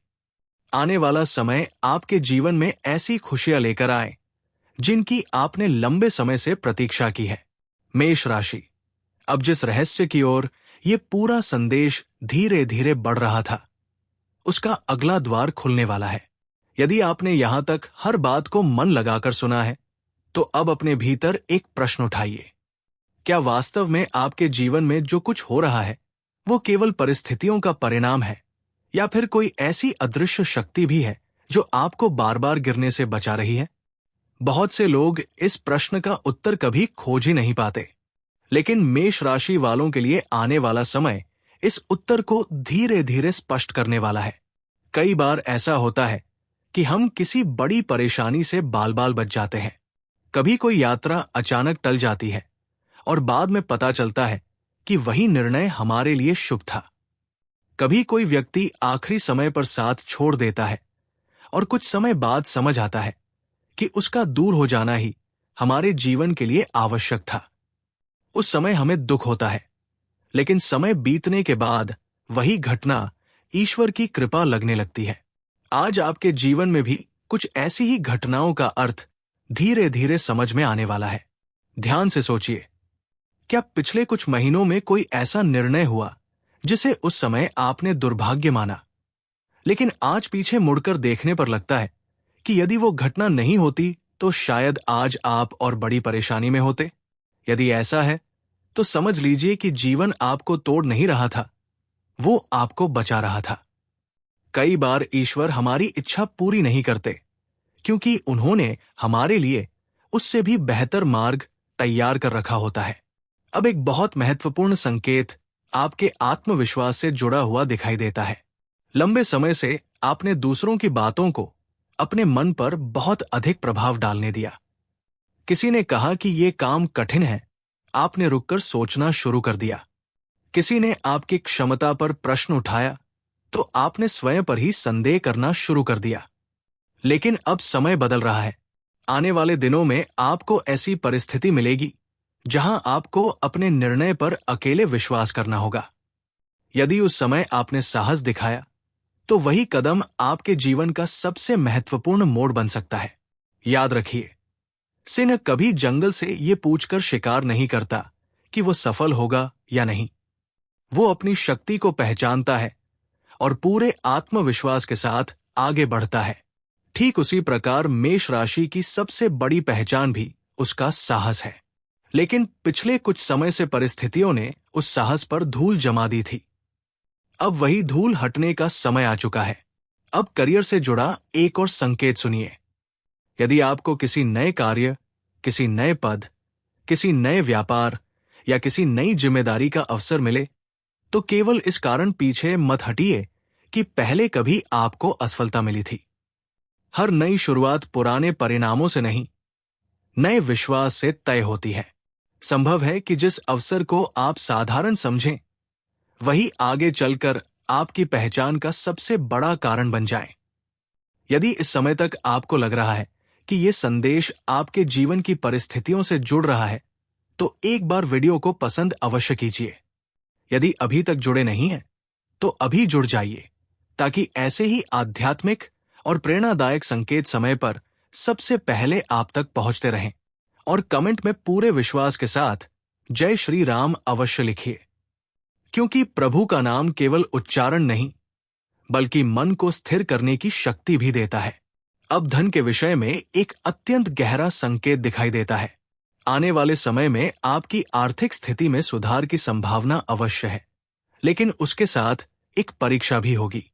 आने वाला समय आपके जीवन में ऐसी खुशियां लेकर आए जिनकी आपने लंबे समय से प्रतीक्षा की है। मेष राशि, अब जिस रहस्य की ओर ये पूरा संदेश धीरे धीरे बढ़ रहा था, उसका अगला द्वार खुलने वाला है। यदि आपने यहां तक हर बात को मन लगाकर सुना है, तो अब अपने भीतर एक प्रश्न उठाइए। क्या वास्तव में आपके जीवन में जो कुछ हो रहा है, वो केवल परिस्थितियों का परिणाम है, या फिर कोई ऐसी अदृश्य शक्ति भी है जो आपको बार बार गिरने से बचा रही है? बहुत से लोग इस प्रश्न का उत्तर कभी खोज ही नहीं पाते, लेकिन मेष राशि वालों के लिए आने वाला समय इस उत्तर को धीरे धीरे स्पष्ट करने वाला है। कई बार ऐसा होता है कि हम किसी बड़ी परेशानी से बाल बाल बच जाते हैं। कभी कोई यात्रा अचानक टल जाती है और बाद में पता चलता है कि वही निर्णय हमारे लिए शुभ था। कभी कोई व्यक्ति आखिरी समय पर साथ छोड़ देता है और कुछ समय बाद समझ आता है कि उसका दूर हो जाना ही हमारे जीवन के लिए आवश्यक था। उस समय हमें दुख होता है, लेकिन समय बीतने के बाद वही घटना ईश्वर की कृपा लगने लगती है। आज आपके जीवन में भी कुछ ऐसी ही घटनाओं का अर्थ धीरे धीरे समझ में आने वाला है। ध्यान से सोचिए, क्या पिछले कुछ महीनों में कोई ऐसा निर्णय हुआ जिसे उस समय आपने दुर्भाग्य माना, लेकिन आज पीछे मुड़कर देखने पर लगता है कि यदि वो घटना नहीं होती तो शायद आज आप और बड़ी परेशानी में होते? यदि ऐसा है तो समझ लीजिए कि जीवन आपको तोड़ नहीं रहा था, वो आपको बचा रहा था। कई बार ईश्वर हमारी इच्छा पूरी नहीं करते, क्योंकि उन्होंने हमारे लिए उससे भी बेहतर मार्ग तैयार कर रखा होता है। अब एक बहुत महत्वपूर्ण संकेत आपके आत्मविश्वास से जुड़ा हुआ दिखाई देता है। लंबे समय से आपने दूसरों की बातों को अपने मन पर बहुत अधिक प्रभाव डालने दिया। किसी ने कहा कि ये काम कठिन है, आपने रुककर सोचना शुरू कर दिया। किसी ने आपकी क्षमता पर प्रश्न उठाया, तो आपने स्वयं पर ही संदेह करना शुरू कर दिया। लेकिन अब समय बदल रहा है। आने वाले दिनों में आपको ऐसी परिस्थिति मिलेगी जहां आपको अपने निर्णय पर अकेले विश्वास करना होगा। यदि उस समय आपने साहस दिखाया, तो वही कदम आपके जीवन का सबसे महत्वपूर्ण मोड़ बन सकता है। याद रखिए, सिंह कभी जंगल से ये पूछकर शिकार नहीं करता कि वो सफल होगा या नहीं। वो अपनी शक्ति को पहचानता है और पूरे आत्मविश्वास के साथ आगे बढ़ता है। ठीक उसी प्रकार मेष राशि की सबसे बड़ी पहचान भी उसका साहस है। लेकिन पिछले कुछ समय से परिस्थितियों ने उस साहस पर धूल जमा दी थी। अब वही धूल हटने का समय आ चुका है। अब करियर से जुड़ा एक और संकेत सुनिए। यदि आपको किसी नए कार्य, किसी नए पद, किसी नए व्यापार या किसी नई जिम्मेदारी का अवसर मिले, तो केवल इस कारण पीछे मत हटिए कि पहले कभी आपको असफलता मिली थी। हर नई शुरुआत पुराने परिणामों से नहीं, नए विश्वास से तय होती है। संभव है कि जिस अवसर को आप साधारण समझें, वही आगे चलकर आपकी पहचान का सबसे बड़ा कारण बन जाए। यदि इस समय तक आपको लग रहा है कि यह संदेश आपके जीवन की परिस्थितियों से जुड़ रहा है, तो एक बार वीडियो को पसंद अवश्य कीजिए। यदि अभी तक जुड़े नहीं हैं, तो अभी जुड़ जाइए, ताकि ऐसे ही आध्यात्मिक और प्रेरणादायक संकेत समय पर सबसे पहले आप तक पहुंचते रहें। और कमेंट में पूरे विश्वास के साथ जय श्री राम अवश्य लिखिए, क्योंकि प्रभु का नाम केवल उच्चारण नहीं, बल्कि मन को स्थिर करने की शक्ति भी देता है। अब धन के विषय में एक अत्यंत गहरा संकेत दिखाई देता है। आने वाले समय में आपकी आर्थिक स्थिति में सुधार की संभावना अवश्य है, लेकिन उसके साथ एक परीक्षा भी होगी।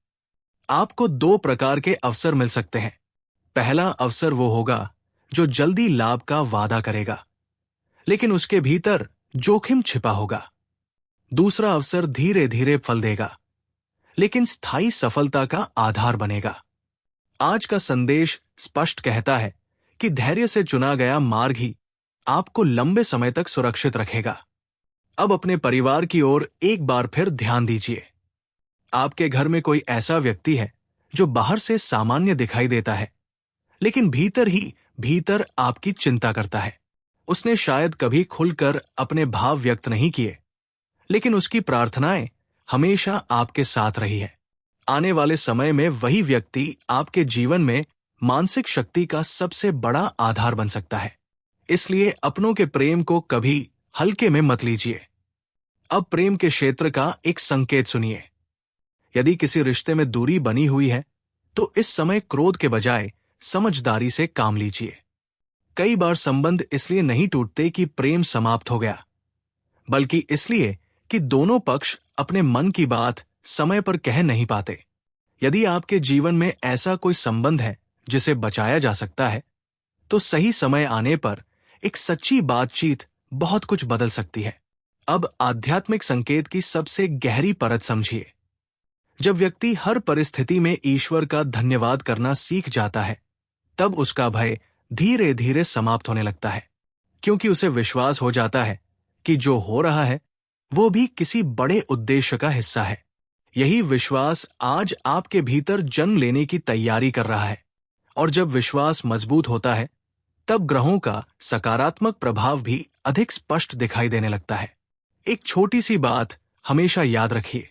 आपको दो प्रकार के अवसर मिल सकते हैं। पहला अवसर वो होगा जो जल्दी लाभ का वादा करेगा, लेकिन उसके भीतर जोखिम छिपा होगा। दूसरा अवसर धीरे धीरे फल देगा, लेकिन स्थायी सफलता का आधार बनेगा। आज का संदेश स्पष्ट कहता है कि धैर्य से चुना गया मार्ग ही आपको लंबे समय तक सुरक्षित रखेगा। अब अपने परिवार की ओर एक बार फिर ध्यान दीजिए। आपके घर में कोई ऐसा व्यक्ति है जो बाहर से सामान्य दिखाई देता है, लेकिन भीतर ही भीतर आपकी चिंता करता है। उसने शायद कभी खुलकर अपने भाव व्यक्त नहीं किए, लेकिन उसकी प्रार्थनाएं हमेशा आपके साथ रही है। आने वाले समय में वही व्यक्ति आपके जीवन में मानसिक शक्ति का सबसे बड़ा आधार बन सकता है। इसलिए अपनों के प्रेम को कभी हल्के में मत लीजिए। अब प्रेम के क्षेत्र का एक संकेत सुनिए। यदि किसी रिश्ते में दूरी बनी हुई है, तो इस समय क्रोध के बजाय समझदारी से काम लीजिए। कई बार संबंध इसलिए नहीं टूटते कि प्रेम समाप्त हो गया, बल्कि इसलिए कि दोनों पक्ष अपने मन की बात समय पर कह नहीं पाते। यदि आपके जीवन में ऐसा कोई संबंध है जिसे बचाया जा सकता है, तो सही समय आने पर एक सच्ची बातचीत बहुत कुछ बदल सकती है। अब आध्यात्मिक संकेत की सबसे गहरी परत समझिए। जब व्यक्ति हर परिस्थिति में ईश्वर का धन्यवाद करना सीख जाता है, तब उसका भय धीरे धीरे समाप्त होने लगता है, क्योंकि उसे विश्वास हो जाता है कि जो हो रहा है वो भी किसी बड़े उद्देश्य का हिस्सा है। यही विश्वास आज आपके भीतर जन्म लेने की तैयारी कर रहा है, और जब विश्वास मजबूत होता है, तब ग्रहों का सकारात्मक प्रभाव भी अधिक स्पष्ट दिखाई देने लगता है। एक छोटी सी बात हमेशा याद रखिए,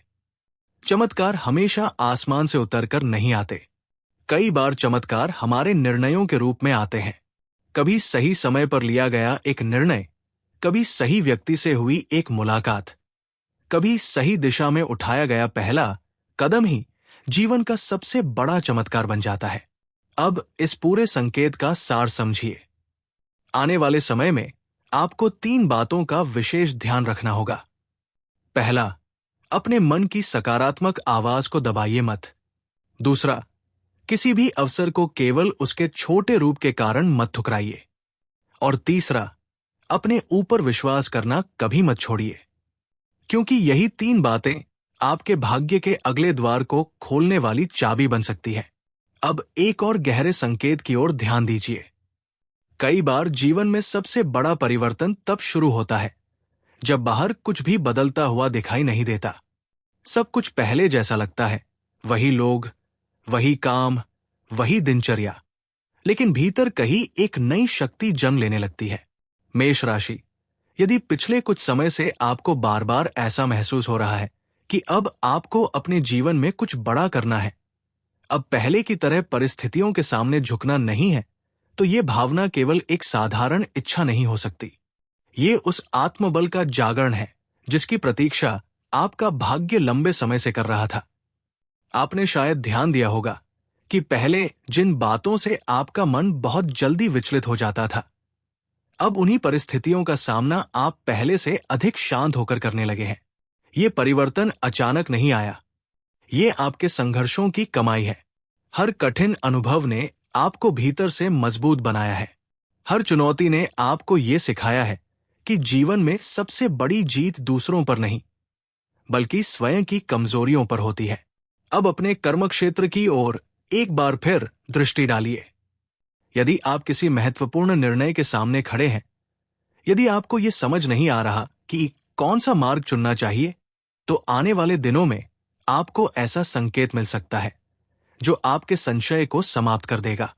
चमत्कार हमेशा आसमान से उतरकर नहीं आते। कई बार चमत्कार हमारे निर्णयों के रूप में आते हैं। कभी सही समय पर लिया गया एक निर्णय, कभी सही व्यक्ति से हुई एक मुलाकात, कभी सही दिशा में उठाया गया पहला कदम ही जीवन का सबसे बड़ा चमत्कार बन जाता है। अब इस पूरे संकेत का सार समझिए। आने वाले समय में आपको 3 बातों का विशेष ध्यान रखना होगा। पहला, अपने मन की सकारात्मक आवाज को दबाइए मत। दूसरा, किसी भी अवसर को केवल उसके छोटे रूप के कारण मत ठुकराइए। और तीसरा, अपने ऊपर विश्वास करना कभी मत छोड़िए, क्योंकि यही 3 बातें आपके भाग्य के अगले द्वार को खोलने वाली चाबी बन सकती है। अब एक और गहरे संकेत की ओर ध्यान दीजिए। कई बार जीवन में सबसे बड़ा परिवर्तन तब शुरू होता है जब बाहर कुछ भी बदलता हुआ दिखाई नहीं देता। सब कुछ पहले जैसा लगता है, वही लोग, वही काम, वही दिनचर्या, लेकिन भीतर कहीं एक नई शक्ति जन्म लेने लगती है। मेष राशि, यदि पिछले कुछ समय से आपको बार बार ऐसा महसूस हो रहा है कि अब आपको अपने जीवन में कुछ बड़ा करना है, अब पहले की तरह परिस्थितियों के सामने झुकना नहीं है, तो ये भावना केवल एक साधारण इच्छा नहीं हो सकती। ये उस आत्मबल का जागरण है जिसकी प्रतीक्षा आपका भाग्य लंबे समय से कर रहा था। आपने शायद ध्यान दिया होगा कि पहले जिन बातों से आपका मन बहुत जल्दी विचलित हो जाता था, अब उन्हीं परिस्थितियों का सामना आप पहले से अधिक शांत होकर करने लगे हैं। ये परिवर्तन अचानक नहीं आया, ये आपके संघर्षों की कमाई है। हर कठिन अनुभव ने आपको भीतर से मजबूत बनाया है। हर चुनौती ने आपको ये सिखाया है कि जीवन में सबसे बड़ी जीत दूसरों पर नहीं, बल्कि स्वयं की कमजोरियों पर होती है। अब अपने कर्म क्षेत्र की ओर एक बार फिर दृष्टि डालिए। यदि आप किसी महत्वपूर्ण निर्णय के सामने खड़े हैं, यदि आपको यह समझ नहीं आ रहा कि कौन सा मार्ग चुनना चाहिए, तो आने वाले दिनों में आपको ऐसा संकेत मिल सकता है जो आपके संशय को समाप्त कर देगा।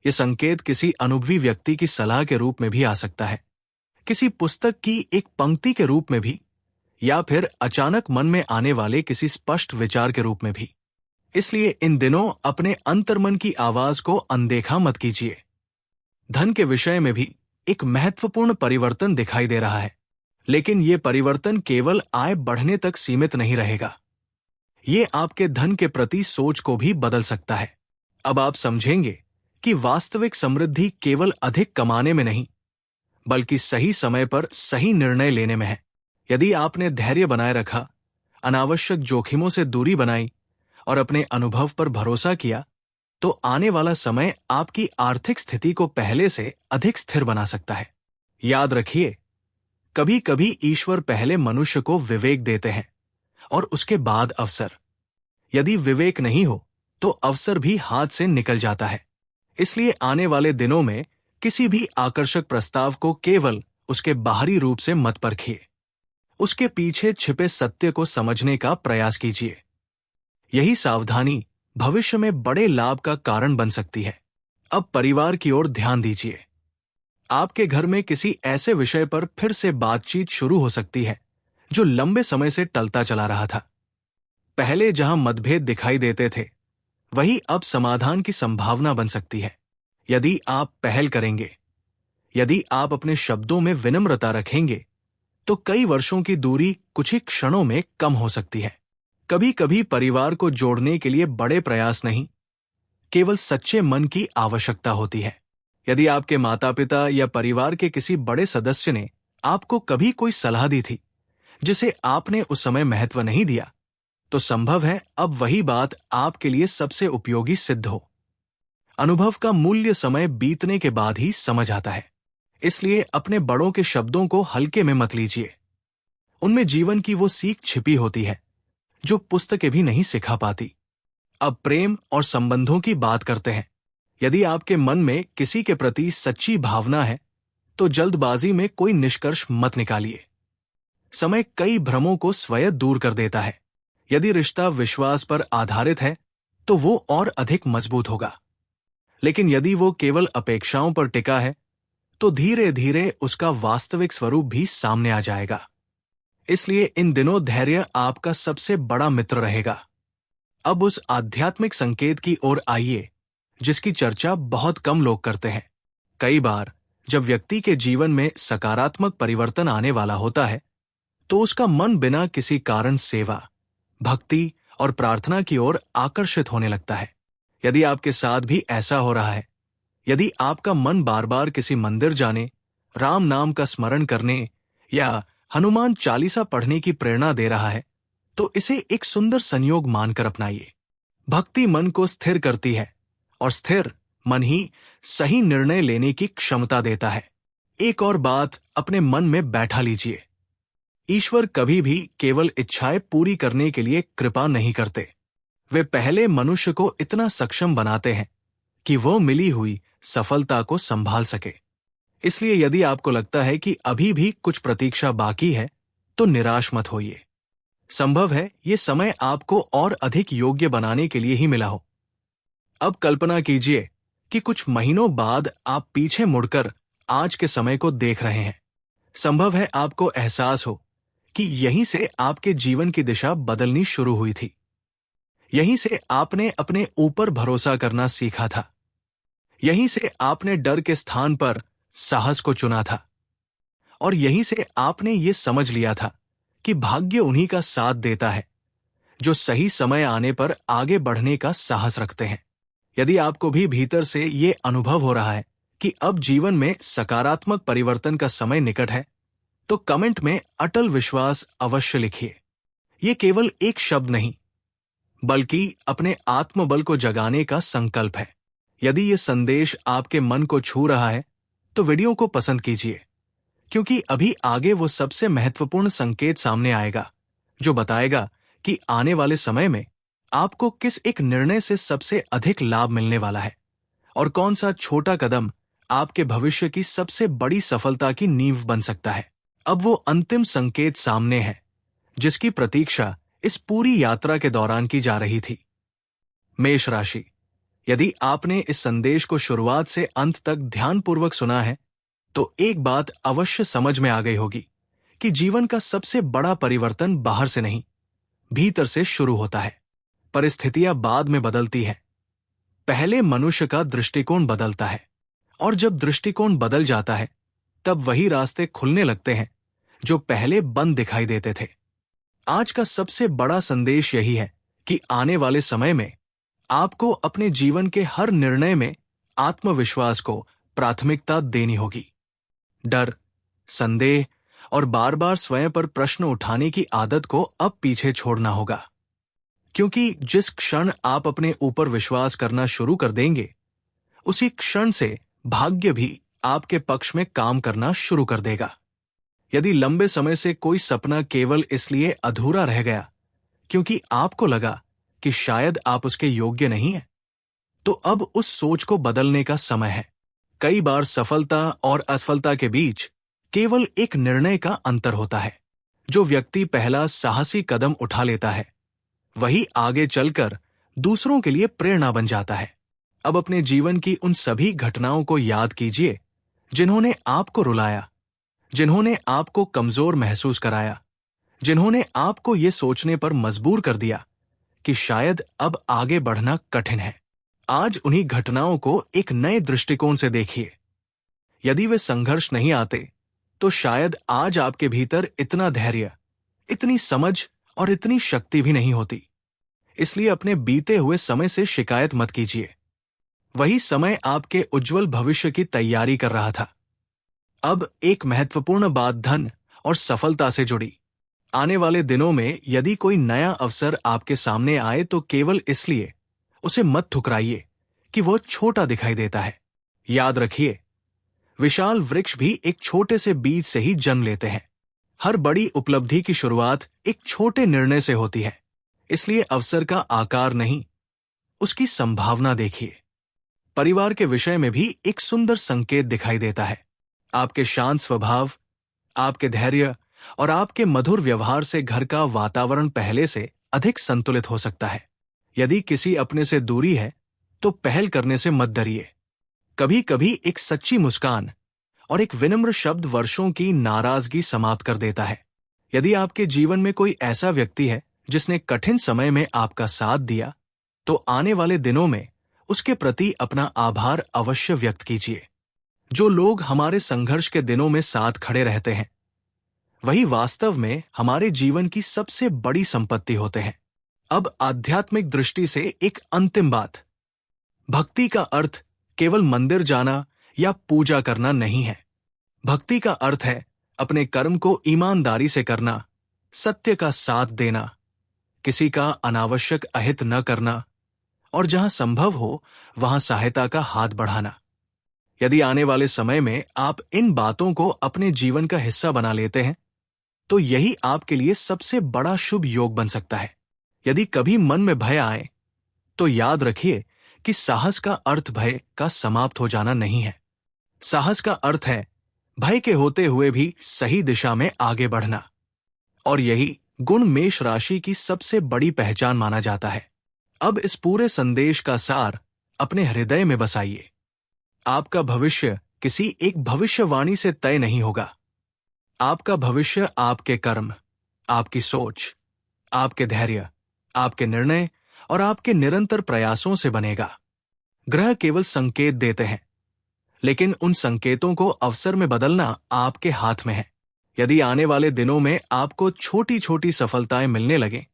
यह संकेत किसी अनुभवी व्यक्ति की सलाह के रूप में भी आ सकता है, किसी पुस्तक की एक पंक्ति के रूप में भी, या फिर अचानक मन में आने वाले किसी स्पष्ट विचार के रूप में भी। इसलिए इन दिनों अपने अंतर्मन की आवाज को अनदेखा मत कीजिए। धन के विषय में भी एक महत्वपूर्ण परिवर्तन दिखाई दे रहा है, लेकिन यह परिवर्तन केवल आय बढ़ने तक सीमित नहीं रहेगा। ये आपके धन के प्रति सोच को भी बदल सकता है। अब आप समझेंगे कि वास्तविक समृद्धि केवल अधिक कमाने में नहीं, बल्कि सही समय पर सही निर्णय लेने में है। यदि आपने धैर्य बनाए रखा, अनावश्यक जोखिमों से दूरी बनाई और अपने अनुभव पर भरोसा किया, तो आने वाला समय आपकी आर्थिक स्थिति को पहले से अधिक स्थिर बना सकता है। याद रखिए, कभी कभी ईश्वर पहले मनुष्य को विवेक देते हैं और उसके बाद अवसर। यदि विवेक नहीं हो तो अवसर भी हाथ से निकल जाता है। इसलिए आने वाले दिनों में किसी भी आकर्षक प्रस्ताव को केवल उसके बाहरी रूप से मत परखिए। उसके पीछे छिपे सत्य को समझने का प्रयास कीजिए। यही सावधानी भविष्य में बड़े लाभ का कारण बन सकती है। अब परिवार की ओर ध्यान दीजिए। आपके घर में किसी ऐसे विषय पर फिर से बातचीत शुरू हो सकती है जो लंबे समय से टलता चला रहा था। पहले जहां मतभेद दिखाई देते थे, वही अब समाधान की संभावना बन सकती है। यदि आप पहल करेंगे, यदि आप अपने शब्दों में विनम्रता रखेंगे, तो कई वर्षों की दूरी कुछ ही क्षणों में कम हो सकती है। कभी कभी परिवार को जोड़ने के लिए बड़े प्रयास नहीं, केवल सच्चे मन की आवश्यकता होती है। यदि आपके माता पिता या परिवार के किसी बड़े सदस्य ने आपको कभी कोई सलाह दी थी जिसे आपने उस समय महत्व नहीं दिया, तो संभव है अब वही बात आपके लिए सबसे उपयोगी सिद्ध हो। अनुभव का मूल्य समय बीतने के बाद ही समझ आता है। इसलिए अपने बड़ों के शब्दों को हल्के में मत लीजिए। उनमें जीवन की वो सीख छिपी होती है जो पुस्तकें भी नहीं सिखा पाती। अब प्रेम और संबंधों की बात करते हैं। यदि आपके मन में किसी के प्रति सच्ची भावना है, तो जल्दबाजी में कोई निष्कर्ष मत निकालिए। समय कई भ्रमों को स्वयं दूर कर देता है। यदि रिश्ता विश्वास पर आधारित है, तो वो और अधिक मजबूत होगा। लेकिन यदि वो केवल अपेक्षाओं पर टिका है, तो धीरे धीरे उसका वास्तविक स्वरूप भी सामने आ जाएगा। इसलिए इन दिनों धैर्य आपका सबसे बड़ा मित्र रहेगा। अब उस आध्यात्मिक संकेत की ओर आइए जिसकी चर्चा बहुत कम लोग करते हैं। कई बार जब व्यक्ति के जीवन में सकारात्मक परिवर्तन आने वाला होता है, तो उसका मन बिना किसी कारण सेवा, भक्ति और प्रार्थना की ओर आकर्षित होने लगता है। यदि आपके साथ भी ऐसा हो रहा है, यदि आपका मन बार बार किसी मंदिर जाने, राम नाम का स्मरण करने या हनुमान चालीसा पढ़ने की प्रेरणा दे रहा है, तो इसे एक सुंदर संयोग मानकर अपनाइए। भक्ति मन को स्थिर करती है और स्थिर मन ही सही निर्णय लेने की क्षमता देता है। एक और बात अपने मन में बैठा लीजिए। ईश्वर कभी भी केवल इच्छाएं पूरी करने के लिए कृपा नहीं करते। वे पहले मनुष्य को इतना सक्षम बनाते हैं कि वो मिली हुई सफलता को संभाल सके। इसलिए यदि आपको लगता है कि अभी भी कुछ प्रतीक्षा बाकी है, तो निराश मत होइए। संभव है ये समय आपको और अधिक योग्य बनाने के लिए ही मिला हो। अब कल्पना कीजिए कि कुछ महीनों बाद आप पीछे मुड़कर आज के समय को देख रहे हैं। संभव है आपको एहसास हो कि यहीं से आपके जीवन की दिशा बदलनी शुरू हुई थी। यहीं से आपने अपने ऊपर भरोसा करना सीखा था। यहीं से आपने डर के स्थान पर साहस को चुना था। और यहीं से आपने ये समझ लिया था कि भाग्य उन्हीं का साथ देता है जो सही समय आने पर आगे बढ़ने का साहस रखते हैं। यदि आपको भी भीतर से ये अनुभव हो रहा है कि अब जीवन में सकारात्मक परिवर्तन का समय निकट है, तो कमेंट में अटल विश्वास अवश्य लिखिए। ये केवल एक शब्द नहीं, बल्कि अपने आत्मबल को जगाने का संकल्प है। यदि ये संदेश आपके मन को छू रहा है, तो वीडियो को पसंद कीजिए, क्योंकि अभी आगे वो सबसे महत्वपूर्ण संकेत सामने आएगा जो बताएगा कि आने वाले समय में आपको किस एक निर्णय से सबसे अधिक लाभ मिलने वाला है और कौन सा छोटा कदम आपके भविष्य की सबसे बड़ी सफलता की नींव बन सकता है। अब वो अंतिम संकेत सामने है जिसकी प्रतीक्षा इस पूरी यात्रा के दौरान की जा रही थी। मेष राशि, यदि आपने इस संदेश को शुरुआत से अंत तक ध्यानपूर्वक सुना है तो एक बात अवश्य समझ में आ गई होगी कि जीवन का सबसे बड़ा परिवर्तन बाहर से नहीं, भीतर से शुरू होता है। परिस्थितियां बाद में बदलती हैं, पहले मनुष्य का दृष्टिकोण बदलता है, और जब दृष्टिकोण बदल जाता है तब वही रास्ते खुलने लगते हैं जो पहले बंद दिखाई देते थे। आज का सबसे बड़ा संदेश यही है कि आने वाले समय में आपको अपने जीवन के हर निर्णय में आत्मविश्वास को प्राथमिकता देनी होगी। डर, संदेह और बार बार स्वयं पर प्रश्न उठाने की आदत को अब पीछे छोड़ना होगा, क्योंकि जिस क्षण आप अपने ऊपर विश्वास करना शुरू कर देंगे उसी क्षण से भाग्य भी आपके पक्ष में काम करना शुरू कर देगा। यदि लंबे समय से कोई सपना केवल इसलिए अधूरा रह गया क्योंकि आपको लगा कि शायद आप उसके योग्य नहीं हैं, तो अब उस सोच को बदलने का समय है। कई बार सफलता और असफलता के बीच केवल एक निर्णय का अंतर होता है। जो व्यक्ति पहला साहसी कदम उठा लेता है वही आगे चलकर दूसरों के लिए प्रेरणा बन जाता है। अब अपने जीवन की उन सभी घटनाओं को याद कीजिए जिन्होंने आपको रुलाया, जिन्होंने आपको कमजोर महसूस कराया, जिन्होंने आपको ये सोचने पर मजबूर कर दिया कि शायद अब आगे बढ़ना कठिन है। आज उन्हीं घटनाओं को एक नए दृष्टिकोण से देखिए। यदि वे संघर्ष नहीं आते तो शायद आज आपके भीतर इतना धैर्य, इतनी समझ और इतनी शक्ति भी नहीं होती। इसलिए अपने बीते हुए समय से शिकायत मत कीजिए। वही समय आपके उज्जवल भविष्य की तैयारी कर रहा था। अब एक महत्वपूर्ण बात धन और सफलता से जुड़ी। आने वाले दिनों में यदि कोई नया अवसर आपके सामने आए तो केवल इसलिए उसे मत ठुकराइए कि वो छोटा दिखाई देता है। याद रखिए, विशाल वृक्ष भी एक छोटे से बीज से ही जन्म लेते हैं। हर बड़ी उपलब्धि की शुरुआत एक छोटे निर्णय से होती है। इसलिए अवसर का आकार नहीं, उसकी संभावना देखिए। परिवार के विषय में भी एक सुंदर संकेत दिखाई देता है। आपके शांत स्वभाव, आपके धैर्य और आपके मधुर व्यवहार से घर का वातावरण पहले से अधिक संतुलित हो सकता है। यदि किसी अपने से दूरी है तो पहल करने से मत डरिए। कभी कभी एक सच्ची मुस्कान और एक विनम्र शब्द वर्षों की नाराजगी समाप्त कर देता है। यदि आपके जीवन में कोई ऐसा व्यक्ति है जिसने कठिन समय में आपका साथ दिया तो आने वाले दिनों में उसके प्रति अपना आभार अवश्य व्यक्त कीजिए। जो लोग हमारे संघर्ष के दिनों में साथ खड़े रहते हैं वही वास्तव में हमारे जीवन की सबसे बड़ी संपत्ति होते हैं। अब आध्यात्मिक दृष्टि से एक अंतिम बात। भक्ति का अर्थ केवल मंदिर जाना या पूजा करना नहीं है। भक्ति का अर्थ है अपने कर्म को ईमानदारी से करना, सत्य का साथ देना, किसी का अनावश्यक अहित न करना और जहां संभव हो वहां सहायता का हाथ बढ़ाना। यदि आने वाले समय में आप इन बातों को अपने जीवन का हिस्सा बना लेते हैं तो यही आपके लिए सबसे बड़ा शुभ योग बन सकता है। यदि कभी मन में भय आए तो याद रखिए कि साहस का अर्थ भय का समाप्त हो जाना नहीं है। साहस का अर्थ है भय के होते हुए भी सही दिशा में आगे बढ़ना, और यही गुण मेष राशि की सबसे बड़ी पहचान माना जाता है। अब इस पूरे संदेश का सार अपने हृदय में बसाइए। आपका भविष्य किसी एक भविष्यवाणी से तय नहीं होगा। आपका भविष्य आपके कर्म, आपकी सोच, आपके धैर्य, आपके निर्णय और आपके निरंतर प्रयासों से बनेगा। ग्रह केवल संकेत देते हैं, लेकिन उन संकेतों को अवसर में बदलना आपके हाथ में है। यदि आने वाले दिनों में आपको छोटी छोटी सफलताएं मिलने लगें,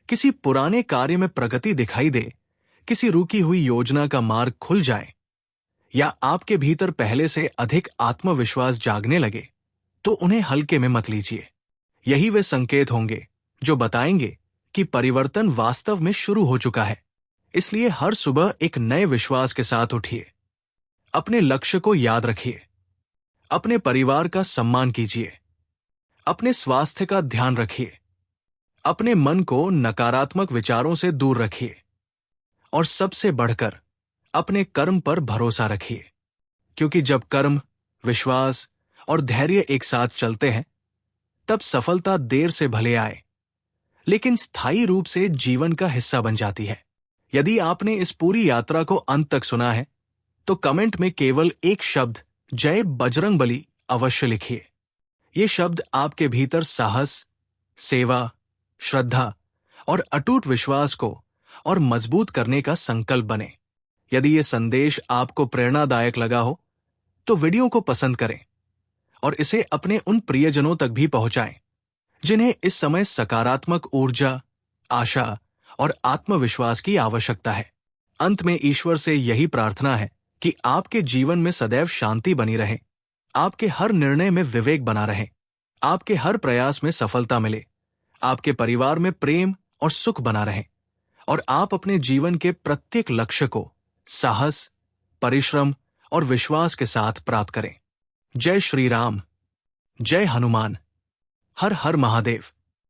किसी पुराने कार्य में प्रगति दिखाई दे, किसी रुकी हुई योजना का मार्ग खुल जाए या आपके भीतर पहले से अधिक आत्मविश्वास जागने लगे, तो उन्हें हल्के में मत लीजिए। यही वे संकेत होंगे जो बताएंगे कि परिवर्तन वास्तव में शुरू हो चुका है। इसलिए हर सुबह एक नए विश्वास के साथ उठिए। अपने लक्ष्य को याद रखिए, अपने परिवार का सम्मान कीजिए, अपने स्वास्थ्य का ध्यान रखिए, अपने मन को नकारात्मक विचारों से दूर रखिए और सबसे बढ़कर अपने कर्म पर भरोसा रखिए, क्योंकि जब कर्म, विश्वास और धैर्य एक साथ चलते हैं, तब सफलता देर से भले आए, लेकिन स्थायी रूप से जीवन का हिस्सा बन जाती है। यदि आपने इस पूरी यात्रा को अंत तक सुना है, तो कमेंट में केवल एक शब्द जय बजरंगबली अवश्य लिखिए। ये शब्द आपके भीतर साहस, सेवा, श्रद्धा और अटूट विश्वास को और मजबूत करने का संकल्प बने। यदि ये संदेश आपको प्रेरणादायक लगा हो, तो वीडियो को पसंद करें और इसे अपने उन प्रियजनों तक भी पहुंचाएं, जिन्हें इस समय सकारात्मक ऊर्जा, आशा और आत्मविश्वास की आवश्यकता है। अंत में ईश्वर से यही प्रार्थना है कि आपके जीवन में सदैव शांति बनी रहे, आपके हर निर्णय में विवेक बना रहे, आपके हर प्रयास में सफलता मिले, आपके परिवार में प्रेम और सुख बना रहे और आप अपने जीवन के प्रत्येक लक्ष्य को साहस, परिश्रम और विश्वास के साथ प्राप्त करें। जय श्री राम, जय हनुमान, हर हर महादेव।